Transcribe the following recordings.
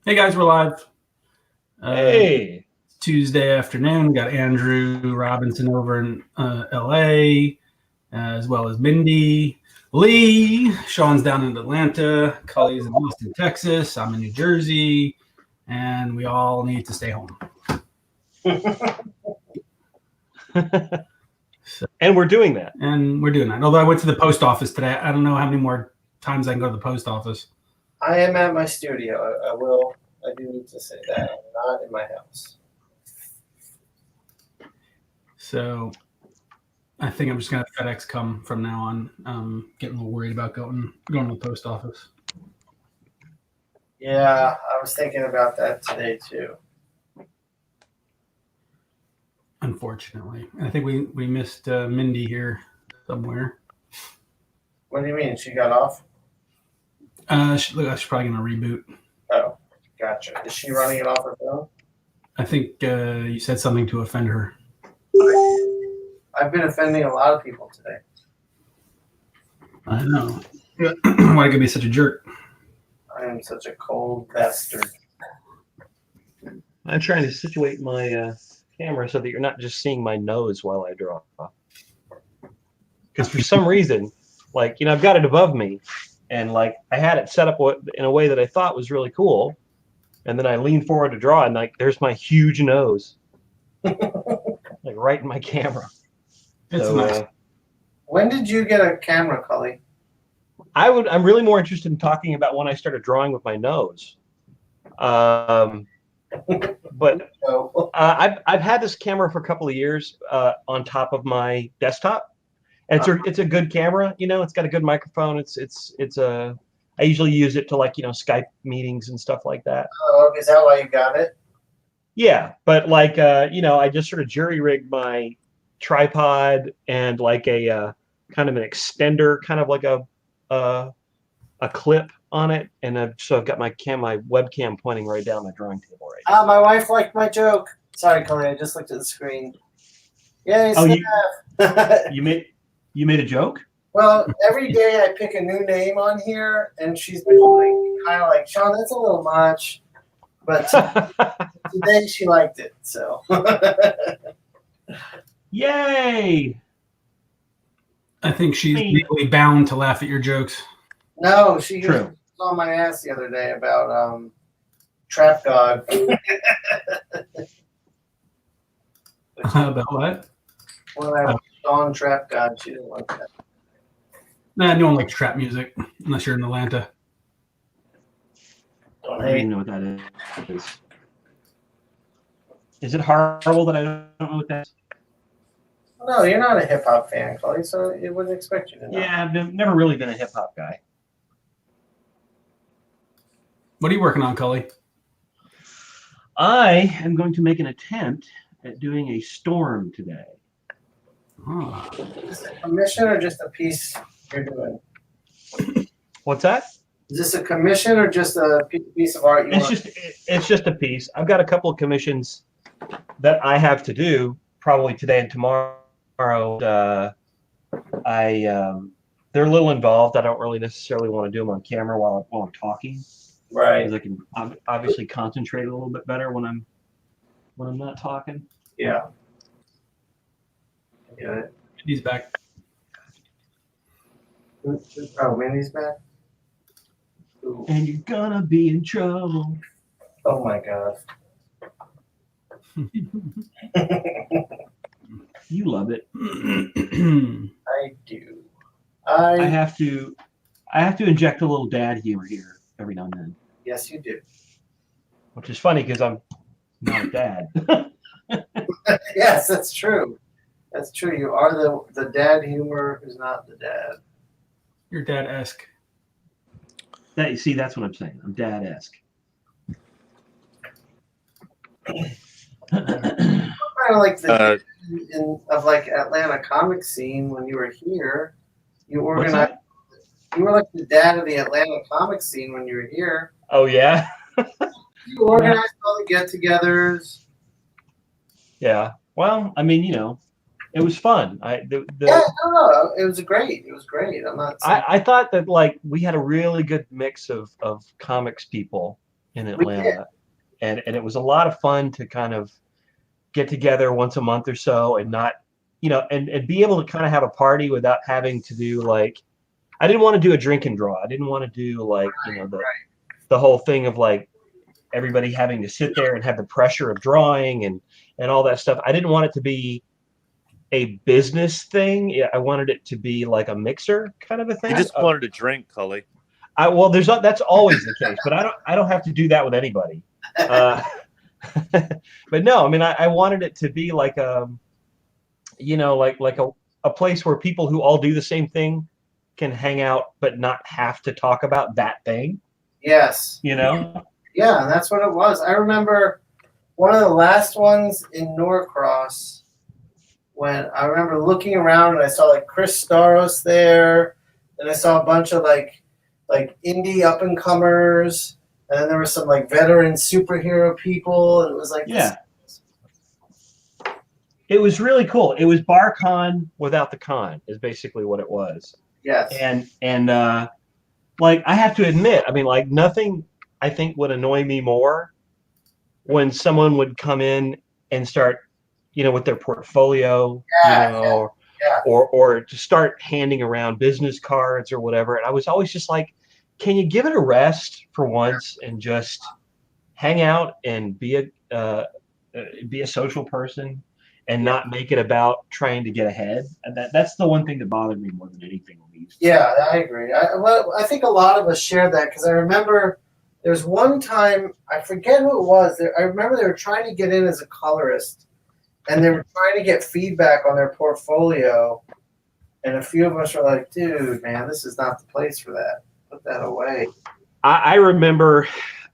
Hey guys, we're live. Hey. Tuesday afternoon. We got Andrew Robinson over in LA, as well as Mindy, Lee. Shawn's down in Atlanta. Cully's in Austin, Texas. I'm in New Jersey, and we all need to stay home. And we're doing that. Although I went to the post office today, I don't know how many more times I can go to the post office. I am at my studio. I do need to say that. I'm not in my house. So I think I'm just going to have FedEx come from now on. Getting a little worried about going to the post office. Yeah, I was thinking about that today too. Unfortunately, I think we missed Mindy here somewhere. What do you mean? She got off? She's probably going to reboot. Oh, gotcha. Is she running it off her phone? I think you said something to offend her. I've been offending a lot of people today. I know. Why could you be such a jerk? I am such a cold bastard. I'm trying to situate my camera so that you're not just seeing my nose while I draw. Because for some reason, I've got it above me, and I had it set up in a way that I thought was really cool, and then I leaned forward to draw, and there's my huge nose, right in my camera. It's nice. When did you get a camera, Cully? I'm really more interested in talking about when I started drawing with my nose. But I've had this camera for a couple of years on top of my desktop, and it's a good camera. It's got a good microphone. I usually use it to Skype meetings and stuff like that. Oh, is that why you got it? Yeah, but I just sort of jury rigged my tripod and a kind of an extender, kind of like a clip on it, and so I've got my webcam pointing right down my drawing table right now. My wife liked my joke. Sorry, Cully, I just looked at the screen. Yay, you made a joke? Well, every day I pick a new name on here, and she's been kind of like, Shawn, that's a little much. But today she liked it, so. Yay! I think she's legally bound to laugh at your jokes. No, she was on my ass the other day about Trap God. About what? When I was on Trap God, she didn't like that. Nah, no one likes trap music unless you're in Atlanta. I don't even know what that is. Is it horrible that I don't know what that is? No, you're not a hip hop fan, Cully, so it wouldn't expect you to know. Yeah, I've never really been a hip hop guy. What are you working on, Cully? I am going to make an attempt at doing a storm today. Oh. Is this a commission or just a piece you're doing? What's that? Is this a commission or just a piece of art It's just a piece. I've got a couple of commissions that I have to do probably today and tomorrow. They're a little involved. I don't really necessarily want to do them on camera while I'm talking. Right. Because I can obviously concentrate a little bit better when I'm not talking. Yeah. Yeah. He's back. Oh, Mindy's back? Ooh. And you're gonna be in trouble. Oh my God. You love it. I do. I have to inject a little dad humor here every now and then. Yes, you do. Which is funny because I'm not a dad. Yes, that's true. That's true. You are the dad humor who's not the dad. You're dad-esque. See, that's what I'm saying. I'm dad-esque. Kind of like the of Atlanta comic scene when you were here. You organized. You were like the dad of the Atlanta comic scene when you were here. Oh yeah. You organized all the get-togethers. Yeah. Well, I mean, it was fun. No, it was great. It was great. I'm not. I thought that we had a really good mix of comics people, in Atlanta, and it was a lot of fun to kind of get together once a month or so, and not, and be able to kind of have a party without having to do like, I didn't want to do a drink and draw. I didn't want to do like, the whole thing of like everybody having to sit there and have the pressure of drawing and all that stuff. I didn't want it to be a business thing. Yeah, I wanted it to be like a mixer kind of a thing. You just wanted to drink, Cully. Well, that's always the case, but I don't have to do that with anybody. But no, I mean, I wanted it to be like a place where people who all do the same thing can hang out, but not have to talk about that thing. Yes. Yeah, and that's what it was. I remember one of the last ones in Norcross, when I remember looking around and I saw like Chris Staros there, and I saw a bunch of like indie up and comers, and then there were some like veteran superhero people, and it was like it was really cool. It was BarCon without the con is basically what it was. Yes. And like I have to admit, I mean, like nothing I think would annoy me more when someone would come in and start, with their portfolio, or to start handing around business cards or whatever. And I was always just like, can you give it a rest for once and just hang out and be a social person and not make it about trying to get ahead? And that's the one thing that bothered me more than anything. Yeah, I agree. I think a lot of us shared that, because I remember there's one time, I forget who it was. I remember they were trying to get in as a colorist, and they were trying to get feedback on their portfolio. And a few of us were like, dude, man, this is not the place for that. Put that away. I remember,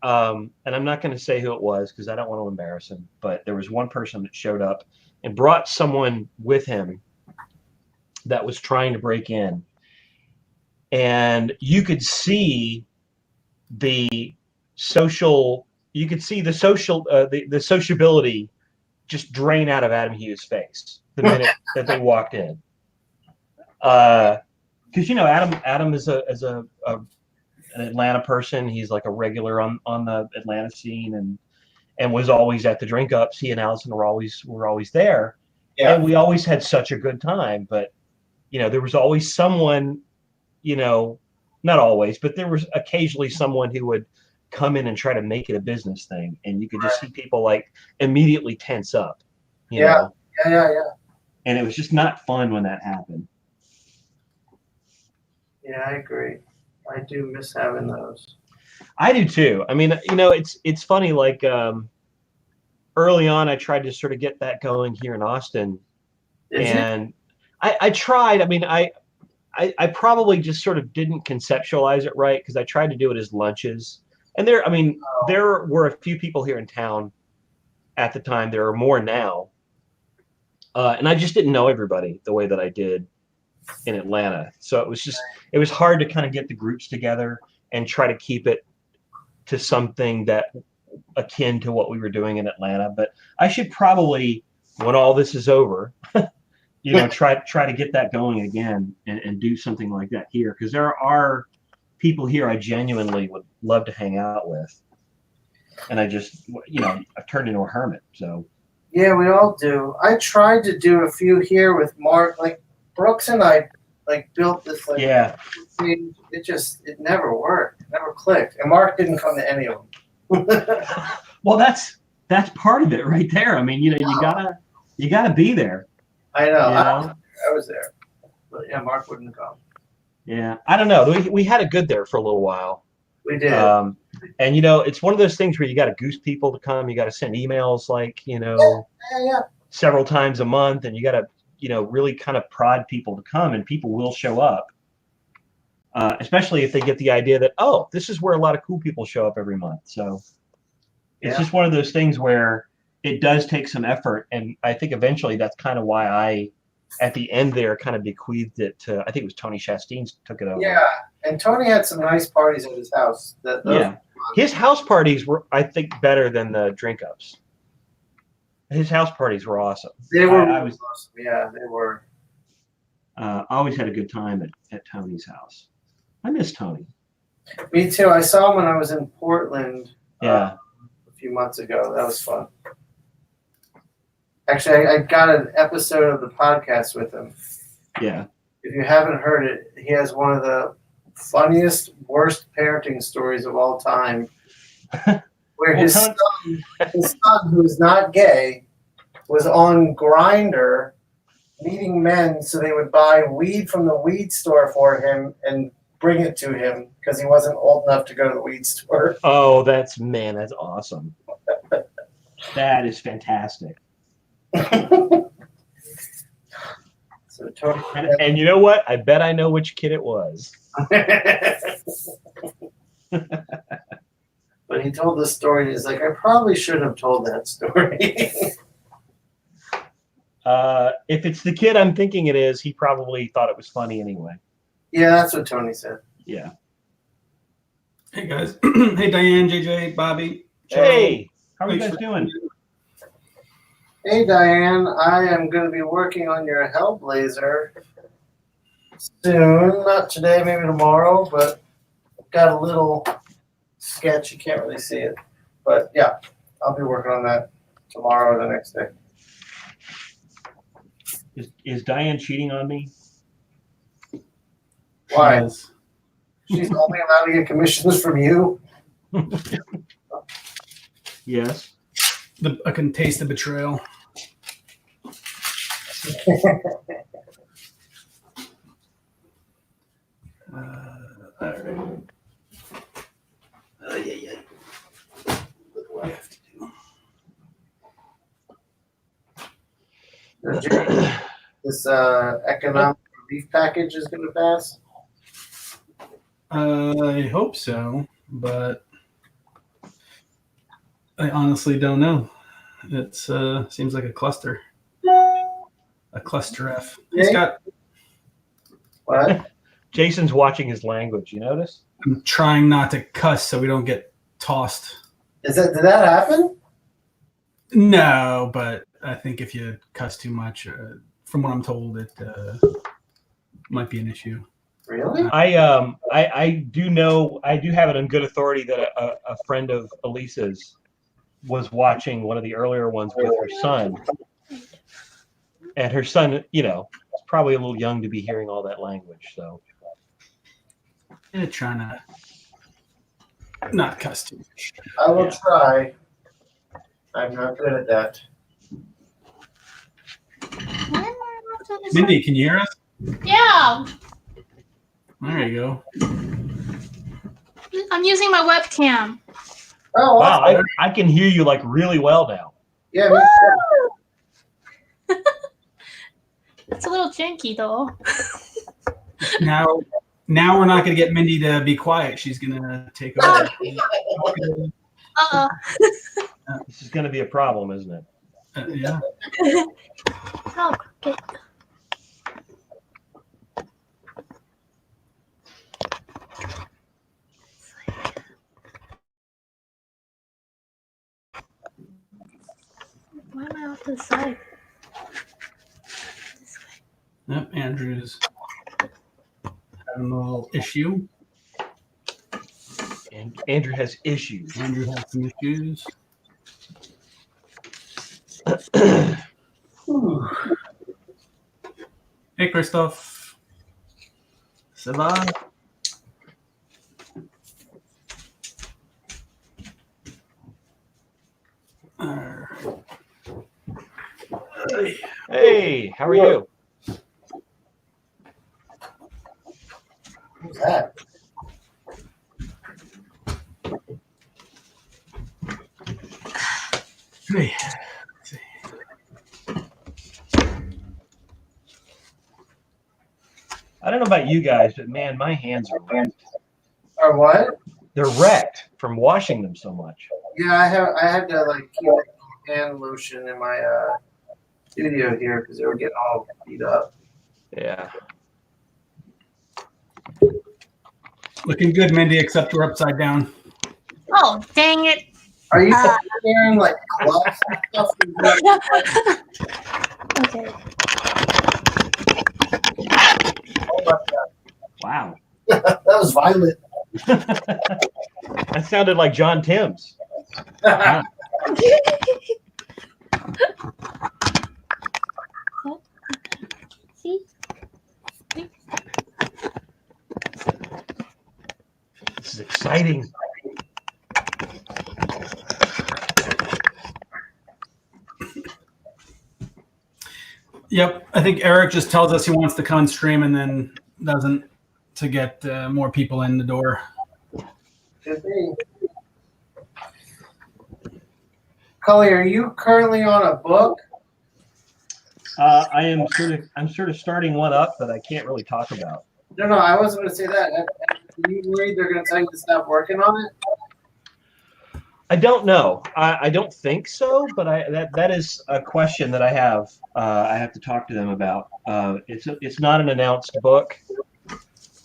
and I'm not going to say who it was because I don't want to embarrass him, but there was one person that showed up and brought someone with him that was trying to break in. And you could see the the sociability just drain out of Adam Hughes' face the minute that they walked in. Because Adam is an Atlanta person. He's like a regular on the Atlanta scene, and was always at the drink ups. He and Allison were always there, and we always had such a good time. But there was always someone, not always, but there was occasionally someone who would come in and try to make it a business thing, and you could just see people like immediately tense up. You know? And it was just not fun when that happened. Yeah, I agree. I do miss having those. I do too. I mean, it's funny. Like early on, I tried to sort of get that going here in Austin, and I tried. I mean, I probably just sort of didn't conceptualize it right, because I tried to do it as lunches, and there were a few people here in town at the time. There are more now, and I just didn't know everybody the way that I did in Atlanta. So it was hard to kind of get the groups together and try to keep it to something that akin to what we were doing in Atlanta. But I should probably, when all this is over, try to get that going again and do something like that here, because there are people here I genuinely would love to hang out with, and I just I've turned into a hermit. So yeah, we all do. I tried to do a few here with Mark, like Brooks and I, like built this like it never worked, it never clicked, and Mark didn't come to any of them. Well, that's part of it right there. I mean, you gotta be there. I know. I was there, but yeah, Mark wouldn't come. Yeah, I don't know. We had it good there for a little while. We did. And it's one of those things where you got to goose people to come. You got to send emails several times a month, and you got to really kind of prod people to come, and people will show up. Especially if they get the idea that, oh, this is where a lot of cool people show up every month. So it's just one of those things where it does take some effort, and I think eventually that's kind of why I, at the end there, kind of bequeathed it to, I think it was Tony Chastain took it over. Yeah, and Tony had some nice parties at his house. His house parties were, I think, better than the drink ups. His house parties were awesome. They were awesome. Yeah, they were. I always had a good time at Tony's house. I miss Tony. Me too. I saw him when I was in Portland. Yeah. A few months ago. That was fun. Actually, I got an episode of the podcast with him. Yeah. If you haven't heard it, he has one of the funniest, worst parenting stories of all time. Where his son, who's not gay, was on Grindr meeting men so they would buy weed from the weed store for him and bring it to him because he wasn't old enough to go to the weed store. Oh, that's awesome. That is fantastic. So totally. And you know what? I bet I know which kid it was. But he told the story. He's like, I probably shouldn't have told that story. If it's the kid I'm thinking it is, he probably thought it was funny anyway. Yeah, that's what Tony said. Yeah. Hey guys. Hey Diane, JJ, Bobby. Hey, how are you guys doing? Hey Diane, I am going to be working on your Hellblazer soon. Not today, maybe tomorrow, but I've got a little sketch. You can't really see it. But yeah, I'll be working on that tomorrow or the next day. Is Diane cheating on me? Why? Yes. She's only allowed to get commissions from you? Yes. I can taste the betrayal. All right. Yeah. What do I have to do? This economic relief package is going to pass? I hope so, but I honestly don't know. It seems like a cluster. A cluster F. Hey, Scott. What? Jason's watching his language. You notice? I'm trying not to cuss so we don't get tossed. Did that happen? No, but I think if you cuss too much, from what I'm told, it might be an issue. Really? I do know. I do have it on good authority that a friend of Elisa's was watching one of the earlier ones with her son, and her son, is probably a little young to be hearing all that language. So, Trying to not cuss too much. I will try. I'm not good at that. Mindy, can you hear us? Yeah. There you go. I'm using my webcam. Oh, wow! I can hear you like really well now. Yeah. Me too. It's a little janky though. Now we're not going to get Mindy to be quiet. She's going to take over. This is going to be a problem, isn't it? Yeah. Oh, okay. Why am I off to the side? This way. Yep, Andrew's having a little issue. And Andrew has issues. Andrew has some issues. Hey, Christoph. Ça va? Hey, how are you? Who's that? Hey. Let's see. I don't know about you guys, but man, my hands are wrecked. Or what? They're wrecked from washing them so much. Yeah, I had to keep hand lotion in my studio here because they were getting all beat up. Yeah. Looking good, Mindy, except we're upside down. Oh, dang it. Are you wearing gloves and stuff? Okay. Oh my God. Wow. That was violent. That sounded like John Timms. See? This is exciting. Yep, I think Eric just tells us he wants to come and stream and then doesn't to get more people in the door. Could be. Cully, are you currently on a book? I'm sort of starting one up that I can't really talk about. No, I wasn't going to say that. Are you worried they're going to tell you to stop working on it? I don't know. I don't think so, but that is a question that I have. I have to talk to them about. It's not an announced book.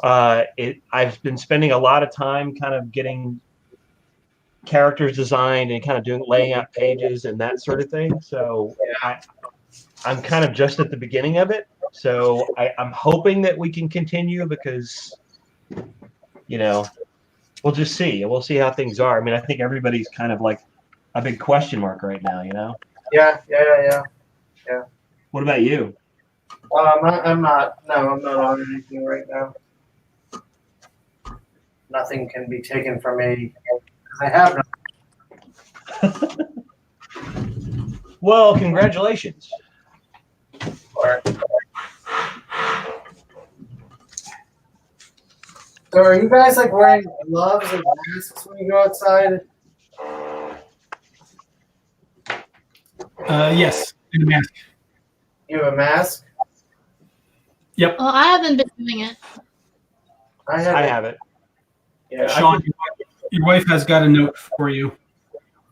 I've been spending a lot of time kind of getting characters designed and kind of laying out pages and that sort of thing. So I'm kind of just at the beginning of it. So I'm hoping that we can continue because, we'll just see. We'll see how things are. I mean, I think everybody's kind of like a big question mark right now, Yeah. What about you? I'm not on anything right now. Nothing can be taken from me because I have nothing. Well, congratulations. So are you guys like wearing gloves and masks when you go outside? Yes, in a mask. You have a mask? Yep. Oh, I haven't been doing it. I have it. Yeah, Shawn, your wife has got a note for you.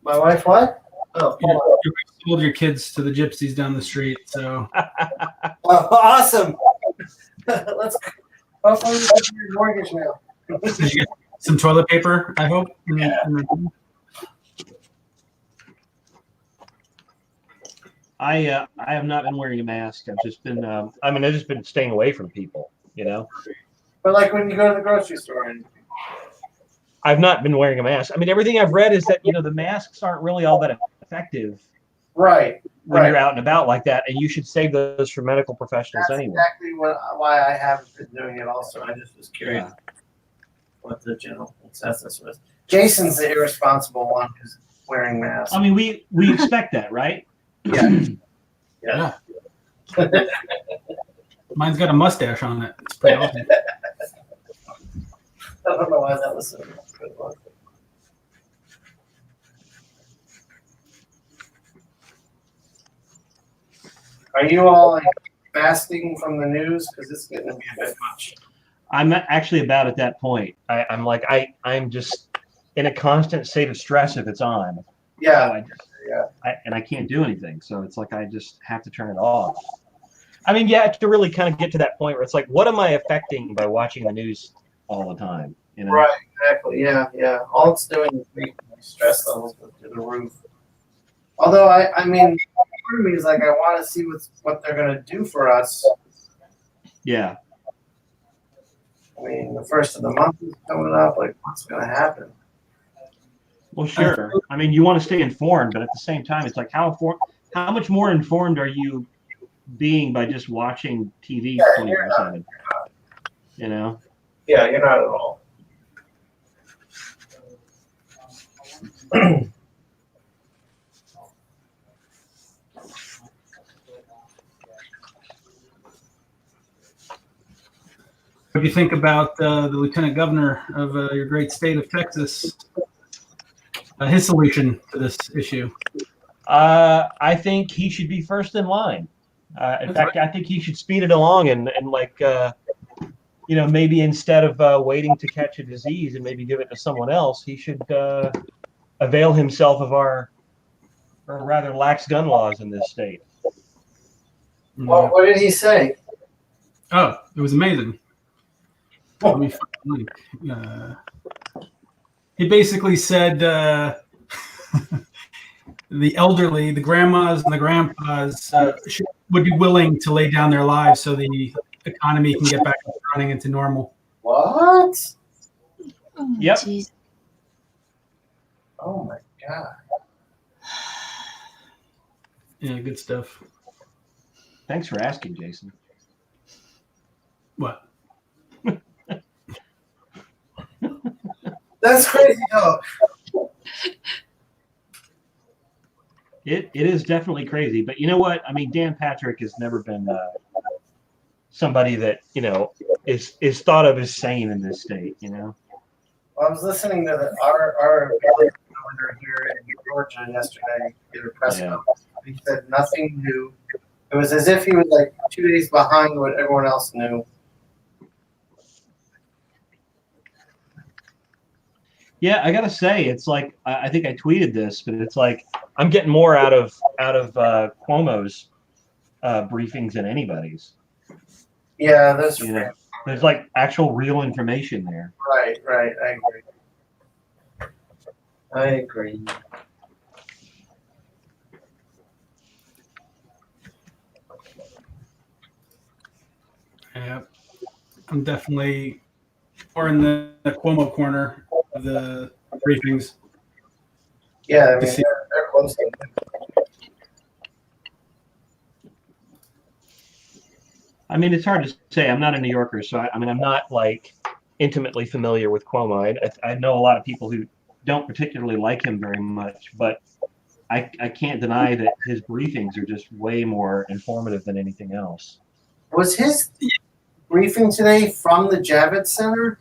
my wife what? Oh, Your wife sold your kids to the gypsies down the street, so. Oh, awesome. Let's go. Hopefully we get your mortgage now. Did you get some toilet paper, I hope? Yeah. I have not been wearing a mask. I've just been I've just been staying away from people, But like when you go to the grocery store and I've not been wearing a mask. I mean, everything I've read is that, the masks aren't really all that effective right. when you're out and about like that, and you should save those for medical professionals That's anyway. exactly why I haven't been doing it also. I just was curious what the general consensus was. Jason's the irresponsible one who's wearing masks. I mean, we expect that, right? Yeah. Mine's got a mustache on it. It's pretty awesome. I don't know why that was so good one. Are you all like fasting from the news? Because it's getting to be a bit much. I'm actually about at that point. I'm just in a constant state of stress if it's on. Yeah. So I can't do anything. So it's like I just have to turn it off. I mean, yeah, to really kind of get to that point where it's like, what am I affecting by watching the news all the time? Right, exactly. Yeah. All it's doing is making my stress levels go through the roof. Although I mean, part of me is like I want to see what they're gonna do for us. Yeah. I mean, the first of the month is coming up. Like, what's gonna happen? Well, sure. I mean, you want to stay informed, but at the same time, it's like how much more informed are you being by just watching TV 24/7? Yeah, you're not at all. What do you think about the lieutenant governor of your great state of Texas? His solution to this issue? I think he should be first in line. In fact, I think he should speed it along and maybe instead of waiting to catch a disease and maybe give it to someone else, he should avail himself of our rather lax gun laws in this state. Well, what did he say? Oh, it was amazing. Let me find he basically said the elderly, the grandmas and the grandpas would be willing to lay down their lives so the economy can get back running into normal. What? Oh, Yep. geez. Oh my God. Yeah, good stuff. Thanks for asking, Jason. What? That's crazy talk. It is definitely crazy, but you know what? I mean, Dan Patrick has never been somebody that is thought of as sane in this state. Well, I was listening to our governor here in Georgia yesterday at a press conference. He said nothing new. It was as if he was like 2 days behind what everyone else knew. Yeah, I gotta say, it's like I think I tweeted this, but it's like I'm getting more out of Cuomo's briefings than anybody's. Yeah, that's There's like actual real information there. right. I agree. Yeah, I'm definitely more in the Cuomo corner of the briefings. Yeah, I mean, they're close to it. I mean, it's hard to say. I'm not a New Yorker, so I'm not like intimately familiar with Cuomo. I know a lot of people who don't particularly like him very much, but I can't deny that his briefings are just way more informative than anything else. Was his briefing today from the Javits Center?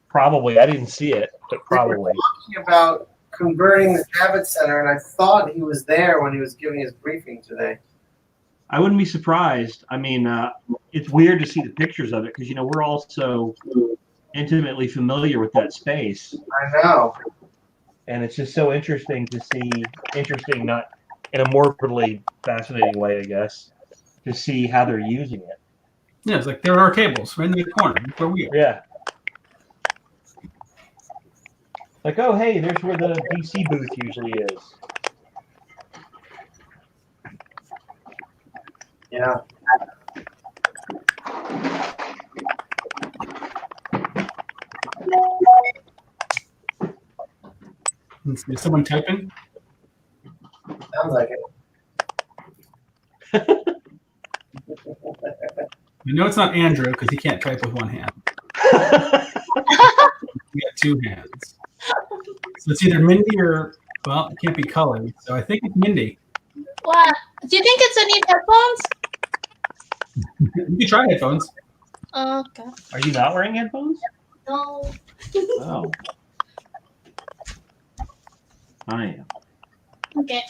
Probably. I didn't see it, but probably. They were talking about converting the Javits Center, and I thought he was there when he was giving his briefing today. I wouldn't be surprised. I mean, it's weird to see the pictures of it because, we're all so intimately familiar with that space. I know. And it's just so interesting to see, not in a morbidly fascinating way, I guess, to see how they're using it. Yeah, it's like there are cables right in the corner where we are. Yeah. Like, oh, hey, there's where the DC booth usually is. Yeah. Is someone typing? Sounds like it. I know it's not Andrew because he can't type with one hand. You got two hands. So it's either Mindy or, well, it can't be Cully. So I think it's Mindy. What? Do you think it's I need headphones? You can try headphones. Okay. Are you not wearing headphones? No. Oh. I am. Okay.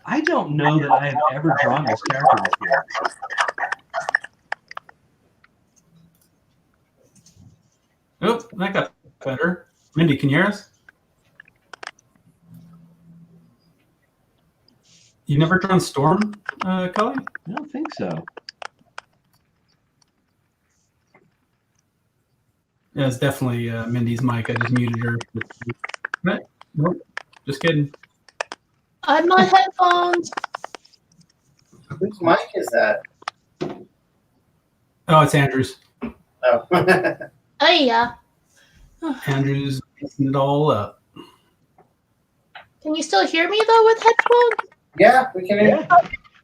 I don't know that I have ever drawn this character before. Oh, that got better. Mindy, can you hear us? You never drawn Storm, Cully? I don't think so. Yeah, it's definitely Mindy's mic. I just muted her. Nope, just kidding. I have my headphones. Whose mic is that? Oh, it's Andrew's. Oh. Oh yeah. Andrew's mixing it all up. Can you still hear me though with headphones? Yeah, we can hear.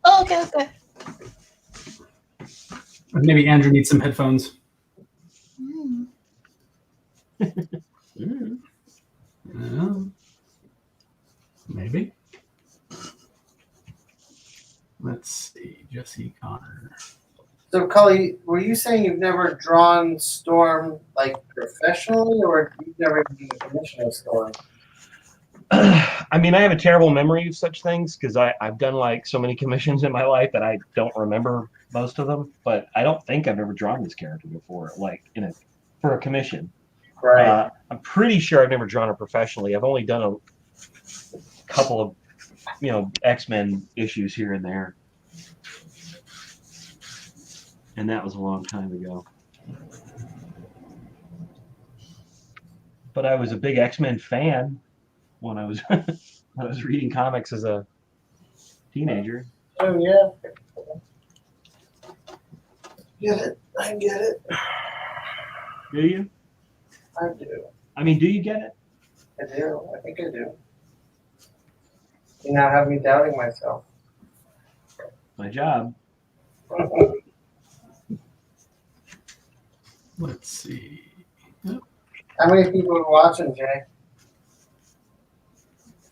Oh, okay, okay. Maybe Andrew needs some headphones. Maybe. Let's see. Jesse Connor. So, Cully, were you saying you've never drawn Storm like professionally, or you've never been a commissioner of Storm? I mean, I have a terrible memory of such things because I've done like so many commissions in my life that I don't remember most of them. But I don't think I've ever drawn this character before, like for a commission. Right. I'm pretty sure I've never drawn her professionally. I've only done a couple of, X-Men issues here and there. And that was a long time ago. But I was a big X-Men fan when I was reading comics as a teenager. Oh yeah. Get it. I get it. Do you? I do. I mean, do you get it? I do. I think I do. You now have me doubting myself. My job. Let's see. How many people are watching, Jay?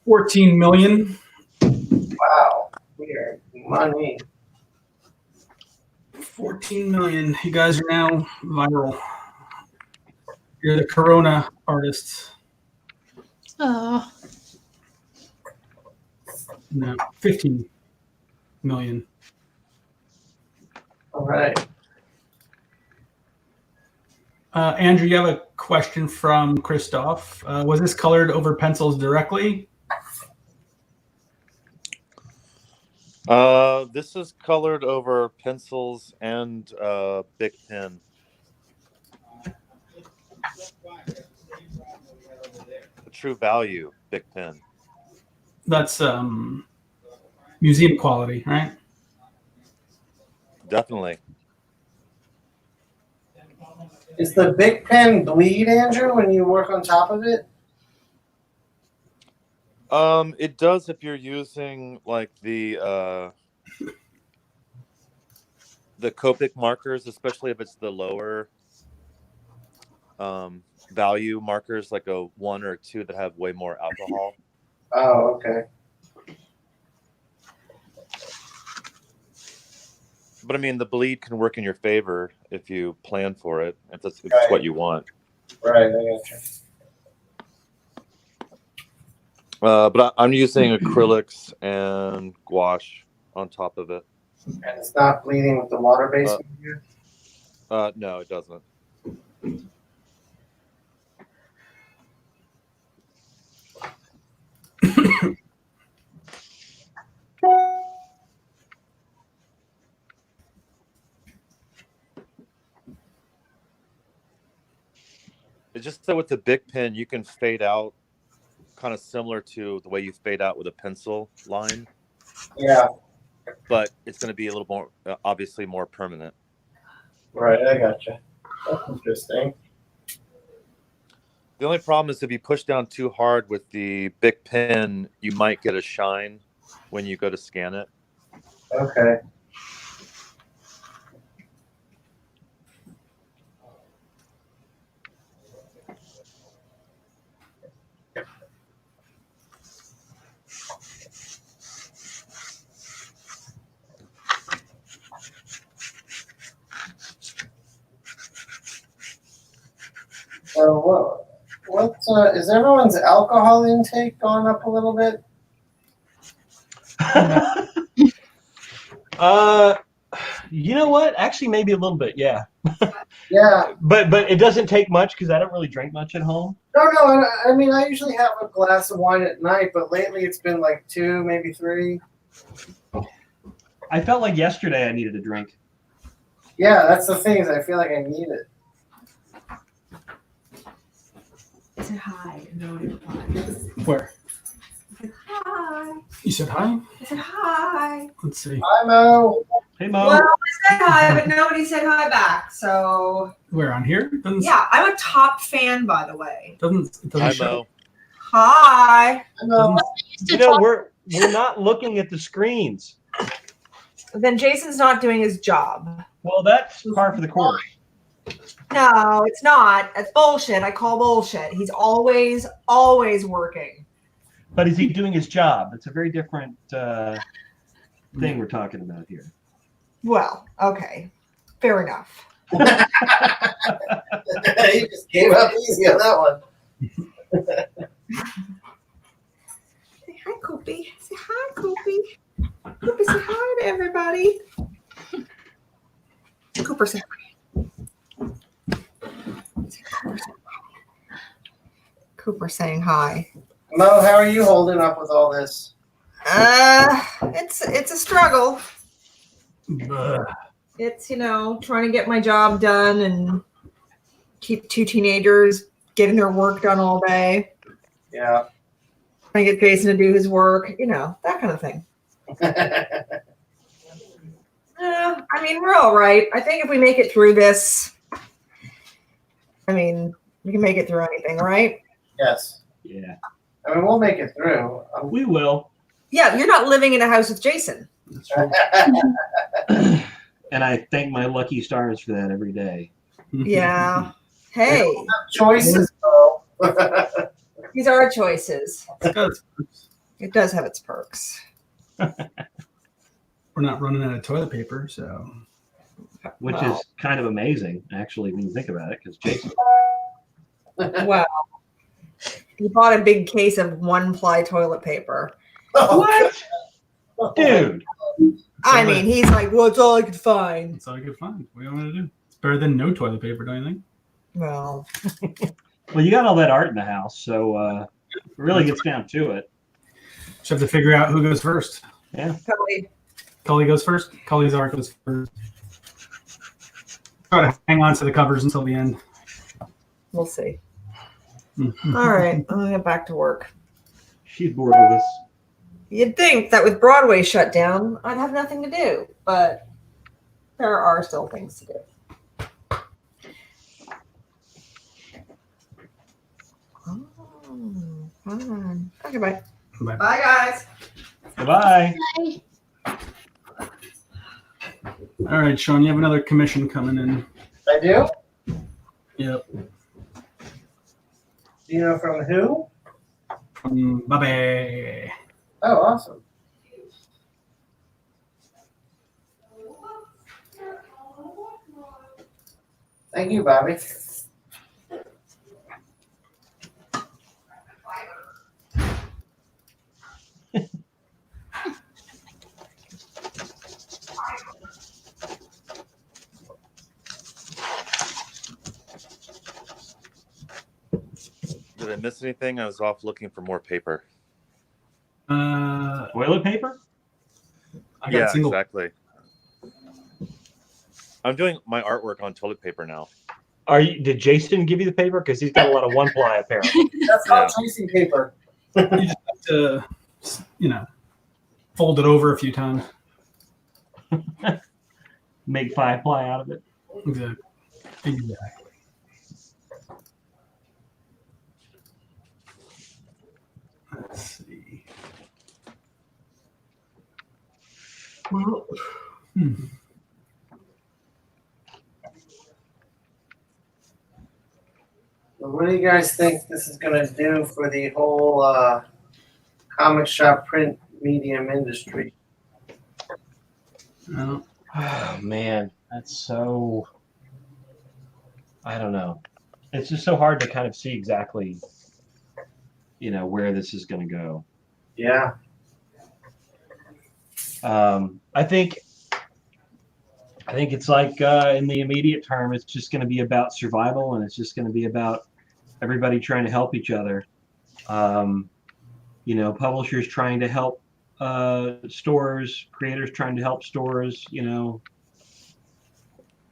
14 million. Wow. We are money. 14 million. You guys are now viral. You're the Corona artists. Oh, No, 15 million. All right. Andrew, you have a question from Christoph. Was this colored over pencils directly? This is colored over pencils and Big Pen. A True Value Big Pen. That's museum quality, right? Definitely. Is the Big Pen bleed, Andrew, when you work on top of it? It does if you're using like the Copic markers, especially if it's the lower value markers, like a 1 or 2 that have way more alcohol. Oh, okay. But I mean, the bleed can work in your favor if you plan for it, if that's Right. what you want. Right, I got you. But I'm using acrylics and gouache on top of it. And it's not bleeding with the water-based media? No, it doesn't. It's just that with the Big Pen, you can fade out kind of similar to the way you fade out with a pencil line. Yeah. But it's going to be a little more, obviously more permanent. Right, I got you. That's interesting. The only problem is if you push down too hard with the Big Pen, you might get a shine when you go to scan it. Okay. So what is everyone's alcohol intake gone up a little bit? You know what? Actually, maybe a little bit, yeah. Yeah. But it doesn't take much because I don't really drink much at home. No. I mean, I usually have a glass of wine at night, but lately it's been like 2, maybe 3. I felt like yesterday I needed a drink. Yeah, that's the thing is I feel like I need it. I said hi, and nobody replied. Where? I said hi. You said hi? I said hi. Let's see. Hi, Mo. Hey, Mo. Well, I said hi, but nobody said hi back. So Where, on here? Doesn't, yeah, I'm a top fan, by the way. it doesn't Hi, show. Mo. Hi. Hi, Mo. You know, we're not looking at the screens. Then Jason's not doing his job. Well, that's par for the course. No, it's not. That's bullshit. I call bullshit. He's always working. But is he doing his job? It's a very different thing we're talking about here. Well, okay. Fair enough. You just gave up easy on that one. Say hi, Koopy. Say hi, Koopy. Koopy, say hi to everybody. Cooper, say hi. Cooper saying hi. Mo, how are you holding up with all this? It's a struggle. Ugh. It's, trying to get my job done and keep 2 teenagers getting their work done all day. Yeah. Trying to get Jason to do his work, that kind of thing. I mean, we're all right. I think if we make it through this, I mean, we can make it through anything, right? Yes. Yeah, I mean, we'll make it through. we will. Yeah, you're not living in a house with Jason. That's true. And I thank my lucky stars for that every day. Yeah. Hey, Choices, though. these are choices. Because It does have its perks. we're not running out of toilet paper, so Which Wow. is kind of amazing, actually, when you think about it, because Jason. Wow. He bought a big case of 1-ply toilet paper. What? Dude. I mean, he's like, well, it's all I could find. that's all I could find. What do you want to do? It's better than no toilet paper, don't you think? Well, Well, you got all that art in the house, so it really gets down to it. Just have to figure out who goes first. Yeah. Cully, Cully goes first. Cully's art goes first. Try to hang on to the covers until the end. we'll see. All right, I'm gonna get back to work. She's bored with us. You'd think that with Broadway shut down, I'd have nothing to do, but there are still things to do. Oh, fun. Okay, bye. Bye. Bye, guys. Goodbye. All right, Shawn, you have another commission coming in. I do? Yep. Do you know from who? From Bobby. Oh, awesome. Thank you, Bobby. Did I miss anything? I was off looking for more paper. Toilet paper? I got Yeah, single. exactly. I'm doing my artwork on toilet paper now. Did Jason give you the paper? Because he's got a lot of 1-ply apparently. That's called tracing paper. You just have to, fold it over a few times. Make 5-ply out of it. Exactly. Let's see. Well, What do you guys think this is going to do for the whole comic shop print medium industry? well, Oh, man. That's so... I don't know. It's just so hard to kind of see exactly, where this is going to go. Yeah. I think it's like in the immediate term, it's just going to be about survival, and it's just going to be about everybody trying to help each other. Publishers trying to help stores, creators trying to help stores,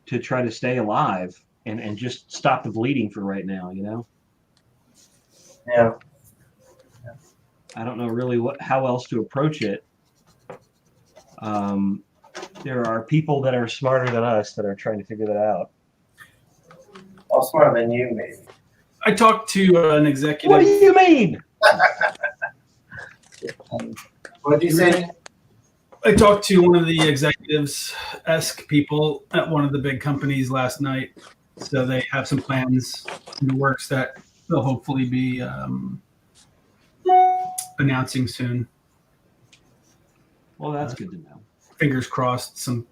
to try to stay alive and just stop the bleeding for right now, Yeah. I don't know really how else to approach it. There are people that are smarter than us that are trying to figure that out. All smarter than you, maybe. I talked to an executive. What do you mean? What did you say? I talked to one of the executives-esque people at one of the big companies last night. So they have some plans in the works that they'll hopefully be announcing soon. Well, that's good to know. Fingers crossed. Some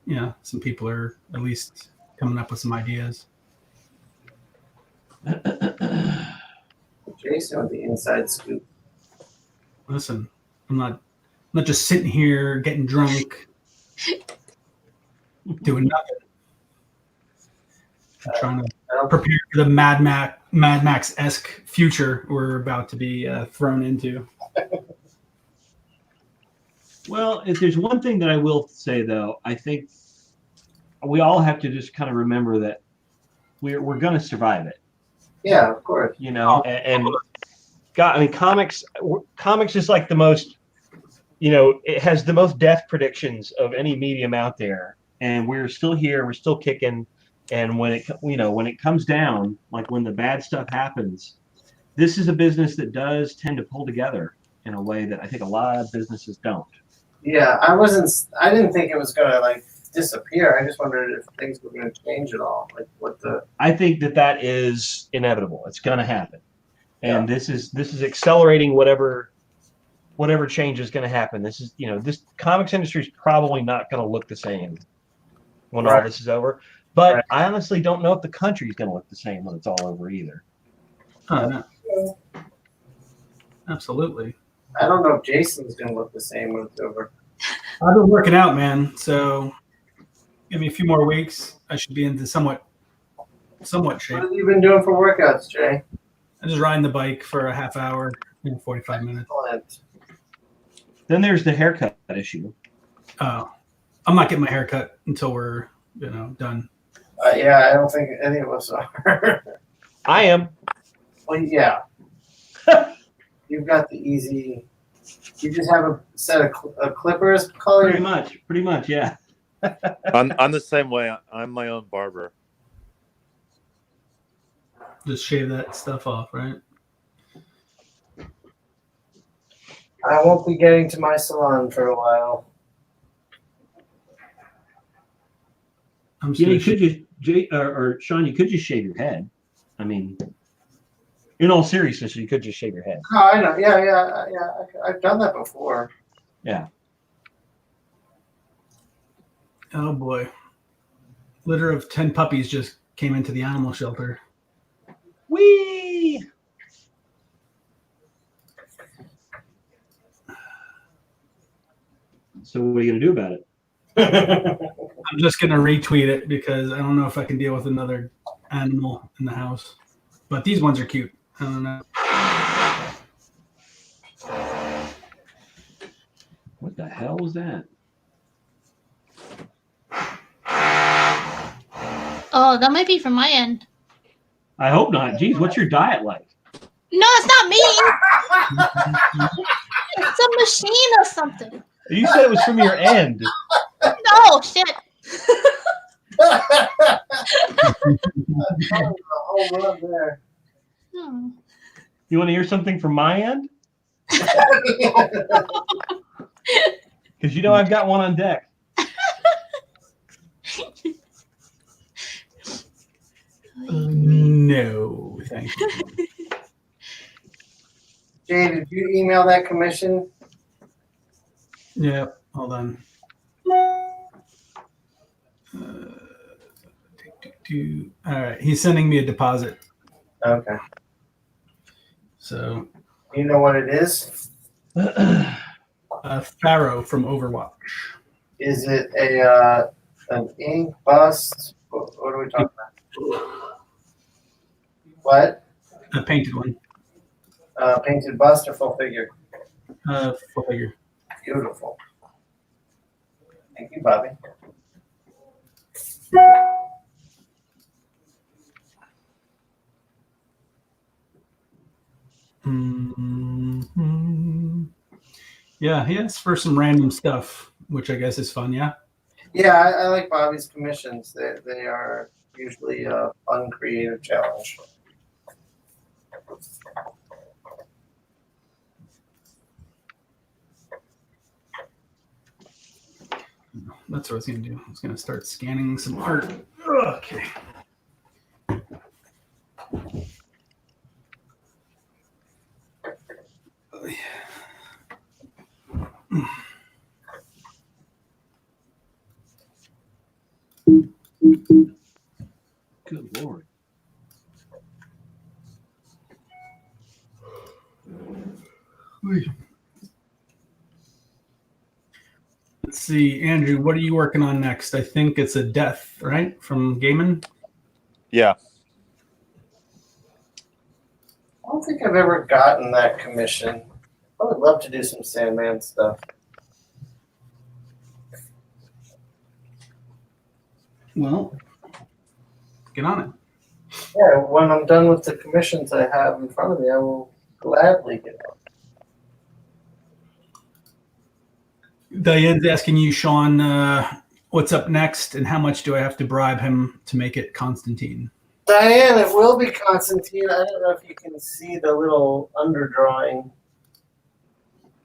people are at least coming up with some ideas. Jason with the inside scoop. Listen, I'm not just sitting here getting drunk, doing nothing. I'm trying to prepare for the Mad Max-esque future we're about to be thrown into. Well, if there's one thing that I will say, though, I think we all have to just kind of remember that we're going to survive it. Yeah, of course. And God, I mean, comics is like the most, it has the most death predictions of any medium out there, and we're still here, we're still kicking, And when it comes down, like when the bad stuff happens, this is a business that does tend to pull together in a way that I think a lot of businesses don't. Yeah, I didn't think it was gonna like disappear. I just wondered if things were gonna change at all. Like what the I think that is inevitable. It's going to happen, and this is accelerating whatever change is going to happen. This is this comics industry is probably not going to look the same when all this is over. But I honestly don't know if the country is going to look the same when it's all over either. No. Absolutely. I don't know if Jason's gonna look the same when it's over. I've been working out, man. So give me a few more weeks. I should be into somewhat shape. What have you been doing for workouts, Jay? I'm just riding the bike for a half hour, 45 minutes. Excellent. Then there's the haircut issue. I'm not getting my hair cut until we're done. Yeah, I don't think any of us are. I am. Well, yeah. You've got the easy. You just have a set of clippers, Cully. Pretty much, yeah. I'm the same way. I'm my own barber. Just shave that stuff off, right? I won't be getting to my salon for a while. You could just or Shawn, you could just shave your head. I mean, in all seriousness, you could just shave your head. Oh, I know. Yeah. I've done that before. Yeah. Oh boy. Litter of 10 puppies just came into the animal shelter. Whee! So what are you gonna do about it? I'm just gonna retweet it because I don't know if I can deal with another animal in the house. But these ones are cute. I don't know. What the hell was that? Oh, that might be from my end. I hope not. Geez, what's your diet like? No, it's not me. It's a machine or something. You said it was from your end. No, shit. whole run there. You want to hear something from my end? Because I've got one on deck. No, thank you. Jay, did you email that commission? Yeah, hold on. All right, he's sending me a deposit. Okay. So, you know what it is? Pharaoh from Overwatch. Is it an ink bust? What are we talking about? What? A painted one. Painted bust or full figure? Full figure. Beautiful. Thank you, Bobby. Mm-hmm. Yeah, he asked for some random stuff, which I guess is fun, yeah? Yeah, I like Bobby's commissions. They are usually a fun, creative challenge. That's what I was going to do. I was going to start scanning some art. Okay. Good Lord. Let's see, Andrew, what are you working on next? I think it's a death, right? From Gaiman? Yeah. I don't think I've ever gotten that commission. I would love to do some Sandman stuff. Well, get on it. Yeah, when I'm done with the commissions I have in front of me, I will gladly get on. Diane's asking you, Shawn, what's up next, and how much do I have to bribe him to make it Constantine? Diane, it will be Constantine. I don't know if you can see the little underdrawing.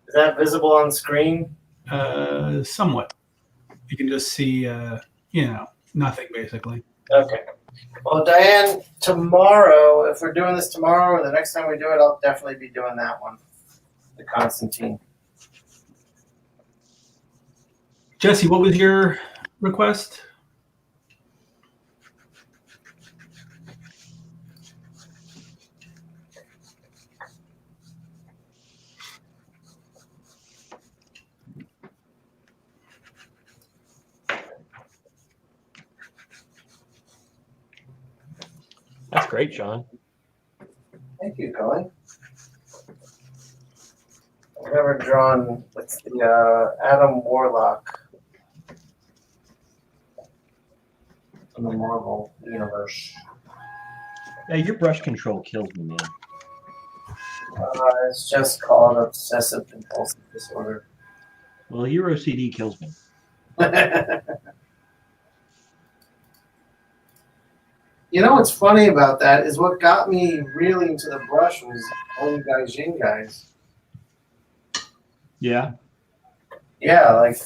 Is that visible on screen? Somewhat. You can just see, nothing basically. Okay. Well, Diane, tomorrow, if we're doing this tomorrow or the next time we do it, I'll definitely be doing that one, the Constantine. Jesse, what was your request? That's great, Shawn. Thank you, Cully. I've never drawn, what's the Adam Warlock in the Marvel universe. Yeah, your brush control kills me, man. It's just called obsessive compulsive disorder. Well, your OCD kills me. You know what's funny about that is what got me really into the brush was Only Gaijin guys. Yeah. Yeah, like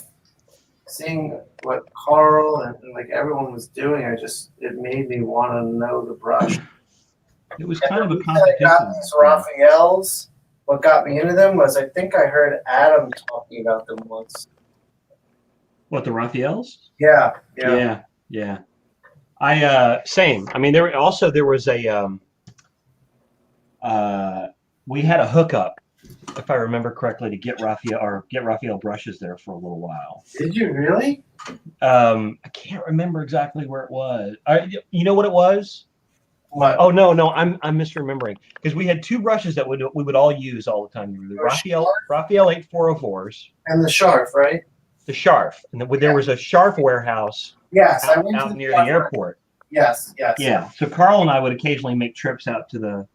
seeing what Carl and like everyone was doing, it made me want to know the brush. It was kind of a I competition. got these Raphaels. What got me into them was I think I heard Adam talking about them once. What, the Raphaels? Yeah. I same. I mean, there was a we had a hookup, if I remember correctly, to get Raphael brushes there for a little while. Did you really? I can't remember exactly where it was. You know what it was? What? Oh no, I'm misremembering, because we had two brushes that we would all use all the time. The Raphael 8404s And the Sharf, right? the Sharf, and there was a Sharf warehouse. Yes, I out, went out to near the airport. Yes. Yeah. So Carl and I would occasionally make trips out to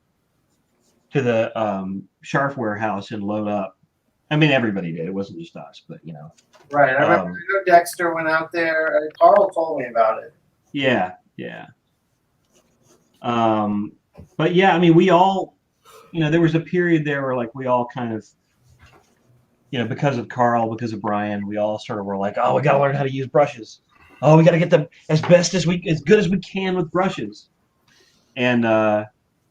the Sharf warehouse and load up. I mean, everybody did. It wasn't just us, but Right. I remember Dexter went out there. Carl told me about it. Yeah. But yeah, I mean, we all, there was a period there where like we all kind of, because of Carl, because of Brian, we all sort of were like, oh, we got to learn how to use brushes. Oh, we got to get them as good as we can with brushes. And I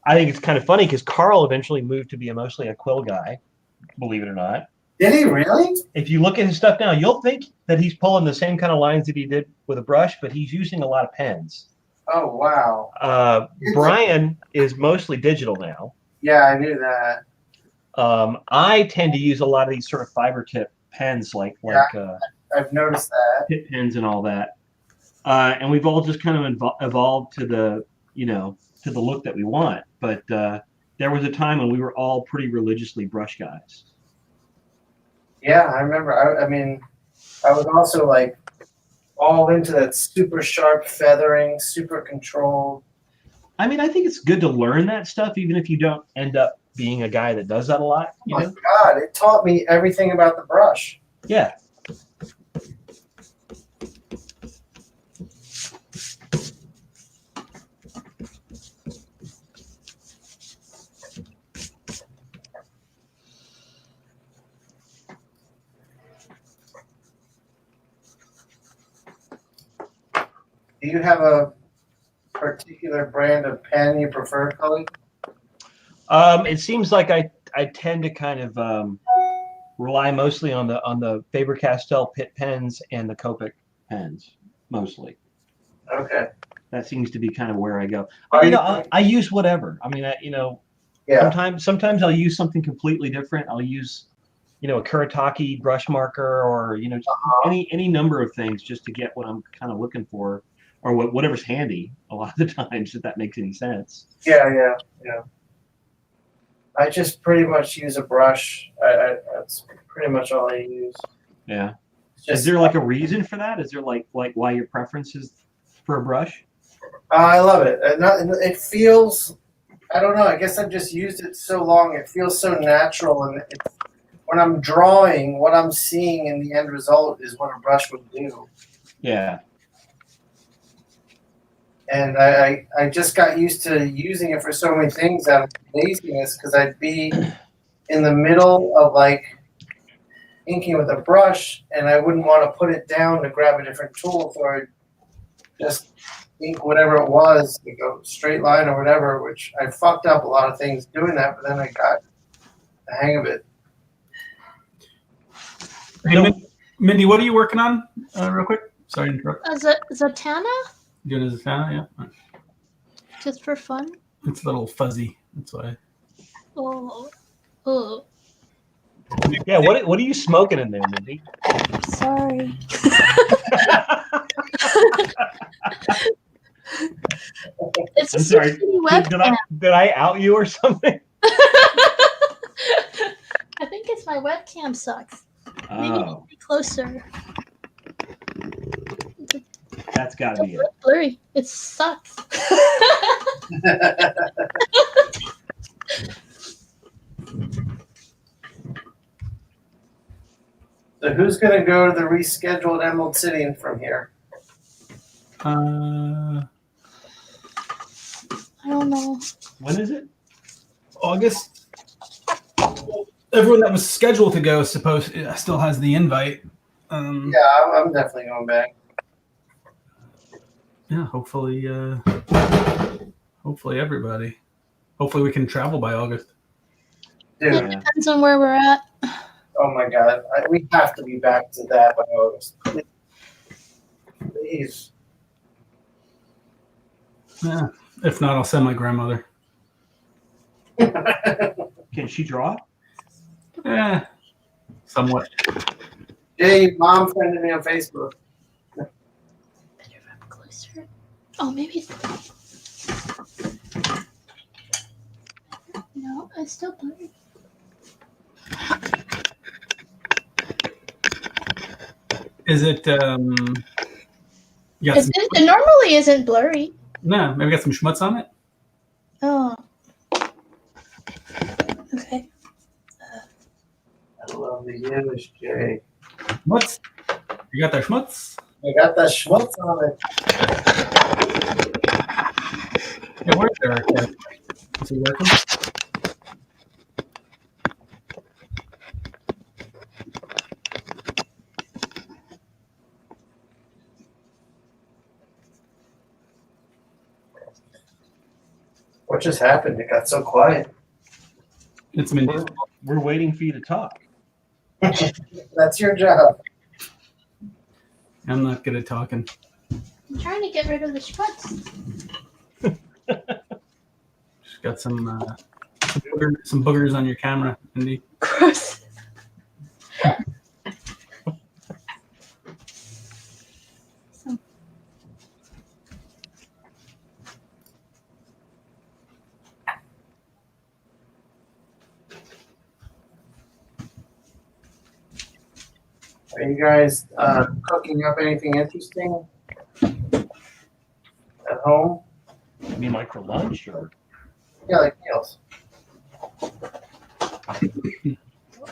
think it's kind of funny because Carl eventually moved to be mostly a quill guy, believe it or not. Did he really? If you look at his stuff now, you'll think that he's pulling the same kind of lines that he did with a brush, but he's using a lot of pens. Oh, wow. Brian is mostly digital now. Yeah, I knew that. I tend to use a lot of these sort of fiber tip pens, like I've noticed that. tip pens and all that. And we've all just kind of evolved to the look that we want. But there was a time when we were all pretty religiously brush guys. Yeah, I remember. I mean, I was also like all into that super sharp feathering, super controlled. I mean, I think it's good to learn that stuff, even if you don't end up being a guy that does that a lot. Oh my God, it taught me everything about the brush. Yeah. Do you have a particular brand of pen you prefer, Cully? It seems like I tend to kind of rely mostly on the Faber-Castell Pitt pens and the Copic pens, mostly. Okay. That seems to be kind of where I go. I use whatever. I mean, Yeah. sometimes I'll use something completely different. I'll use, a Kuretake brush marker, or any number of things just to get what I'm kind of looking for, or whatever's handy. A lot of the times, if that makes any sense. Yeah. I just pretty much use a brush. That's pretty much all I use. Yeah. Just, Is there like a reason for that? Is there like why your preference is for a brush? I love it. It feels, I don't know, I guess I've just used it so long. It feels so natural. And when I'm drawing, what I'm seeing in the end result is what a brush would do. Yeah. And I just got used to using it for so many things out of laziness because I'd be in the middle of like inking with a brush and I wouldn't want to put it down to grab a different tool, so I'd just ink whatever it was, like a straight line or whatever, which I fucked up a lot of things doing that, but then I got the hang of it. Hey, Mindy, what are you working on, real quick? Sorry to interrupt. Zatanna? You doing a Zatanna? Yeah. Just for fun? It's a little fuzzy. That's why. Oh. Yeah, what are you smoking in there, Mindy? Sorry. It's I'm just sorry. a shitty webcam. Did I out you or something? I think it's my webcam sucks. Maybe Oh, be closer. that's got to be it. It's blurry. It sucks. So who's going to go to the rescheduled Emerald City from here? I don't know. When is it? August. Everyone that was scheduled to go still has the invite. Yeah, I'm definitely going back. Yeah, hopefully everybody. Hopefully we can travel by August. Dude, It depends on where we're at. oh my God. We have to be back to that by August. Please. Yeah. If not, I'll send my grandmother. Can she draw? Yeah. Somewhat. Jay, mom friended me on Facebook. Better if I'm closer. Oh, maybe it's... No, it's still blurry. Is it It normally isn't blurry. No, maybe got some schmutz on it? Oh. Okay. I love the Yiddish, Jay. Schmutz? You got that schmutz? I got that schmutz on it. Yeah, where's Eric? Is he working? What just happened? It got so quiet. It's Mindy. We're waiting for you to talk. That's your job. I'm not good at talking. I'm trying to get rid of the schmutz. Just got some boogers on your camera, Mindy. Gross. Are you guys cooking up anything interesting at home? You mean like for lunch or? Yeah, like meals.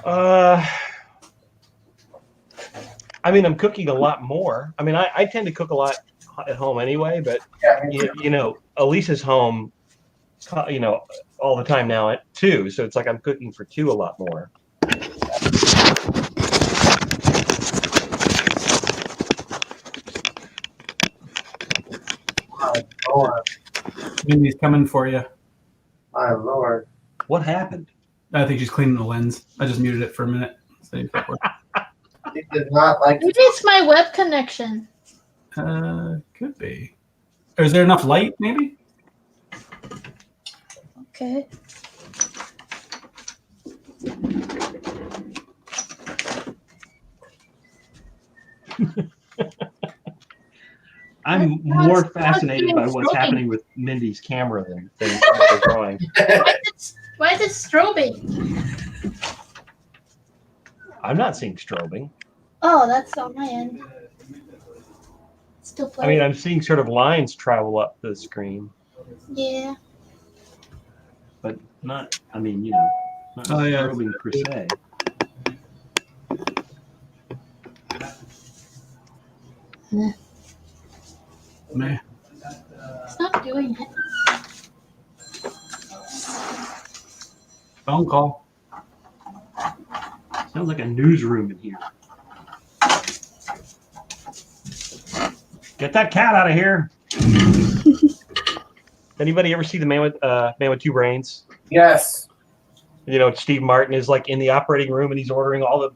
I mean, I'm cooking a lot more. I mean, I tend to cook a lot at home anyway, but Yeah, me too. you know, Elisa's home, you know, all the time now at 2, so it's like I'm cooking for 2 a lot more. My Lord. Mindy's coming for you. My Lord. What happened? I think she's cleaning the lens. I just muted it for a minute. See if that works. He did not like Maybe it's my web connection. Could be. Or is there enough light, maybe? Okay. I'm more fascinated by what's happening with Mindy's camera than what they're drawing. Why is it strobing? I'm not seeing strobing. Oh, that's on my end. Still I playing. mean, I'm seeing sort of lines travel up the screen, Yeah. but not, I mean, you know, not strobing per se. Yeah. Phone call. Sounds like a newsroom in here. Get that cat out of here. Anybody ever see the Man with Two Brains? Yes. You know, Steve Martin is like in the operating room and he's ordering all the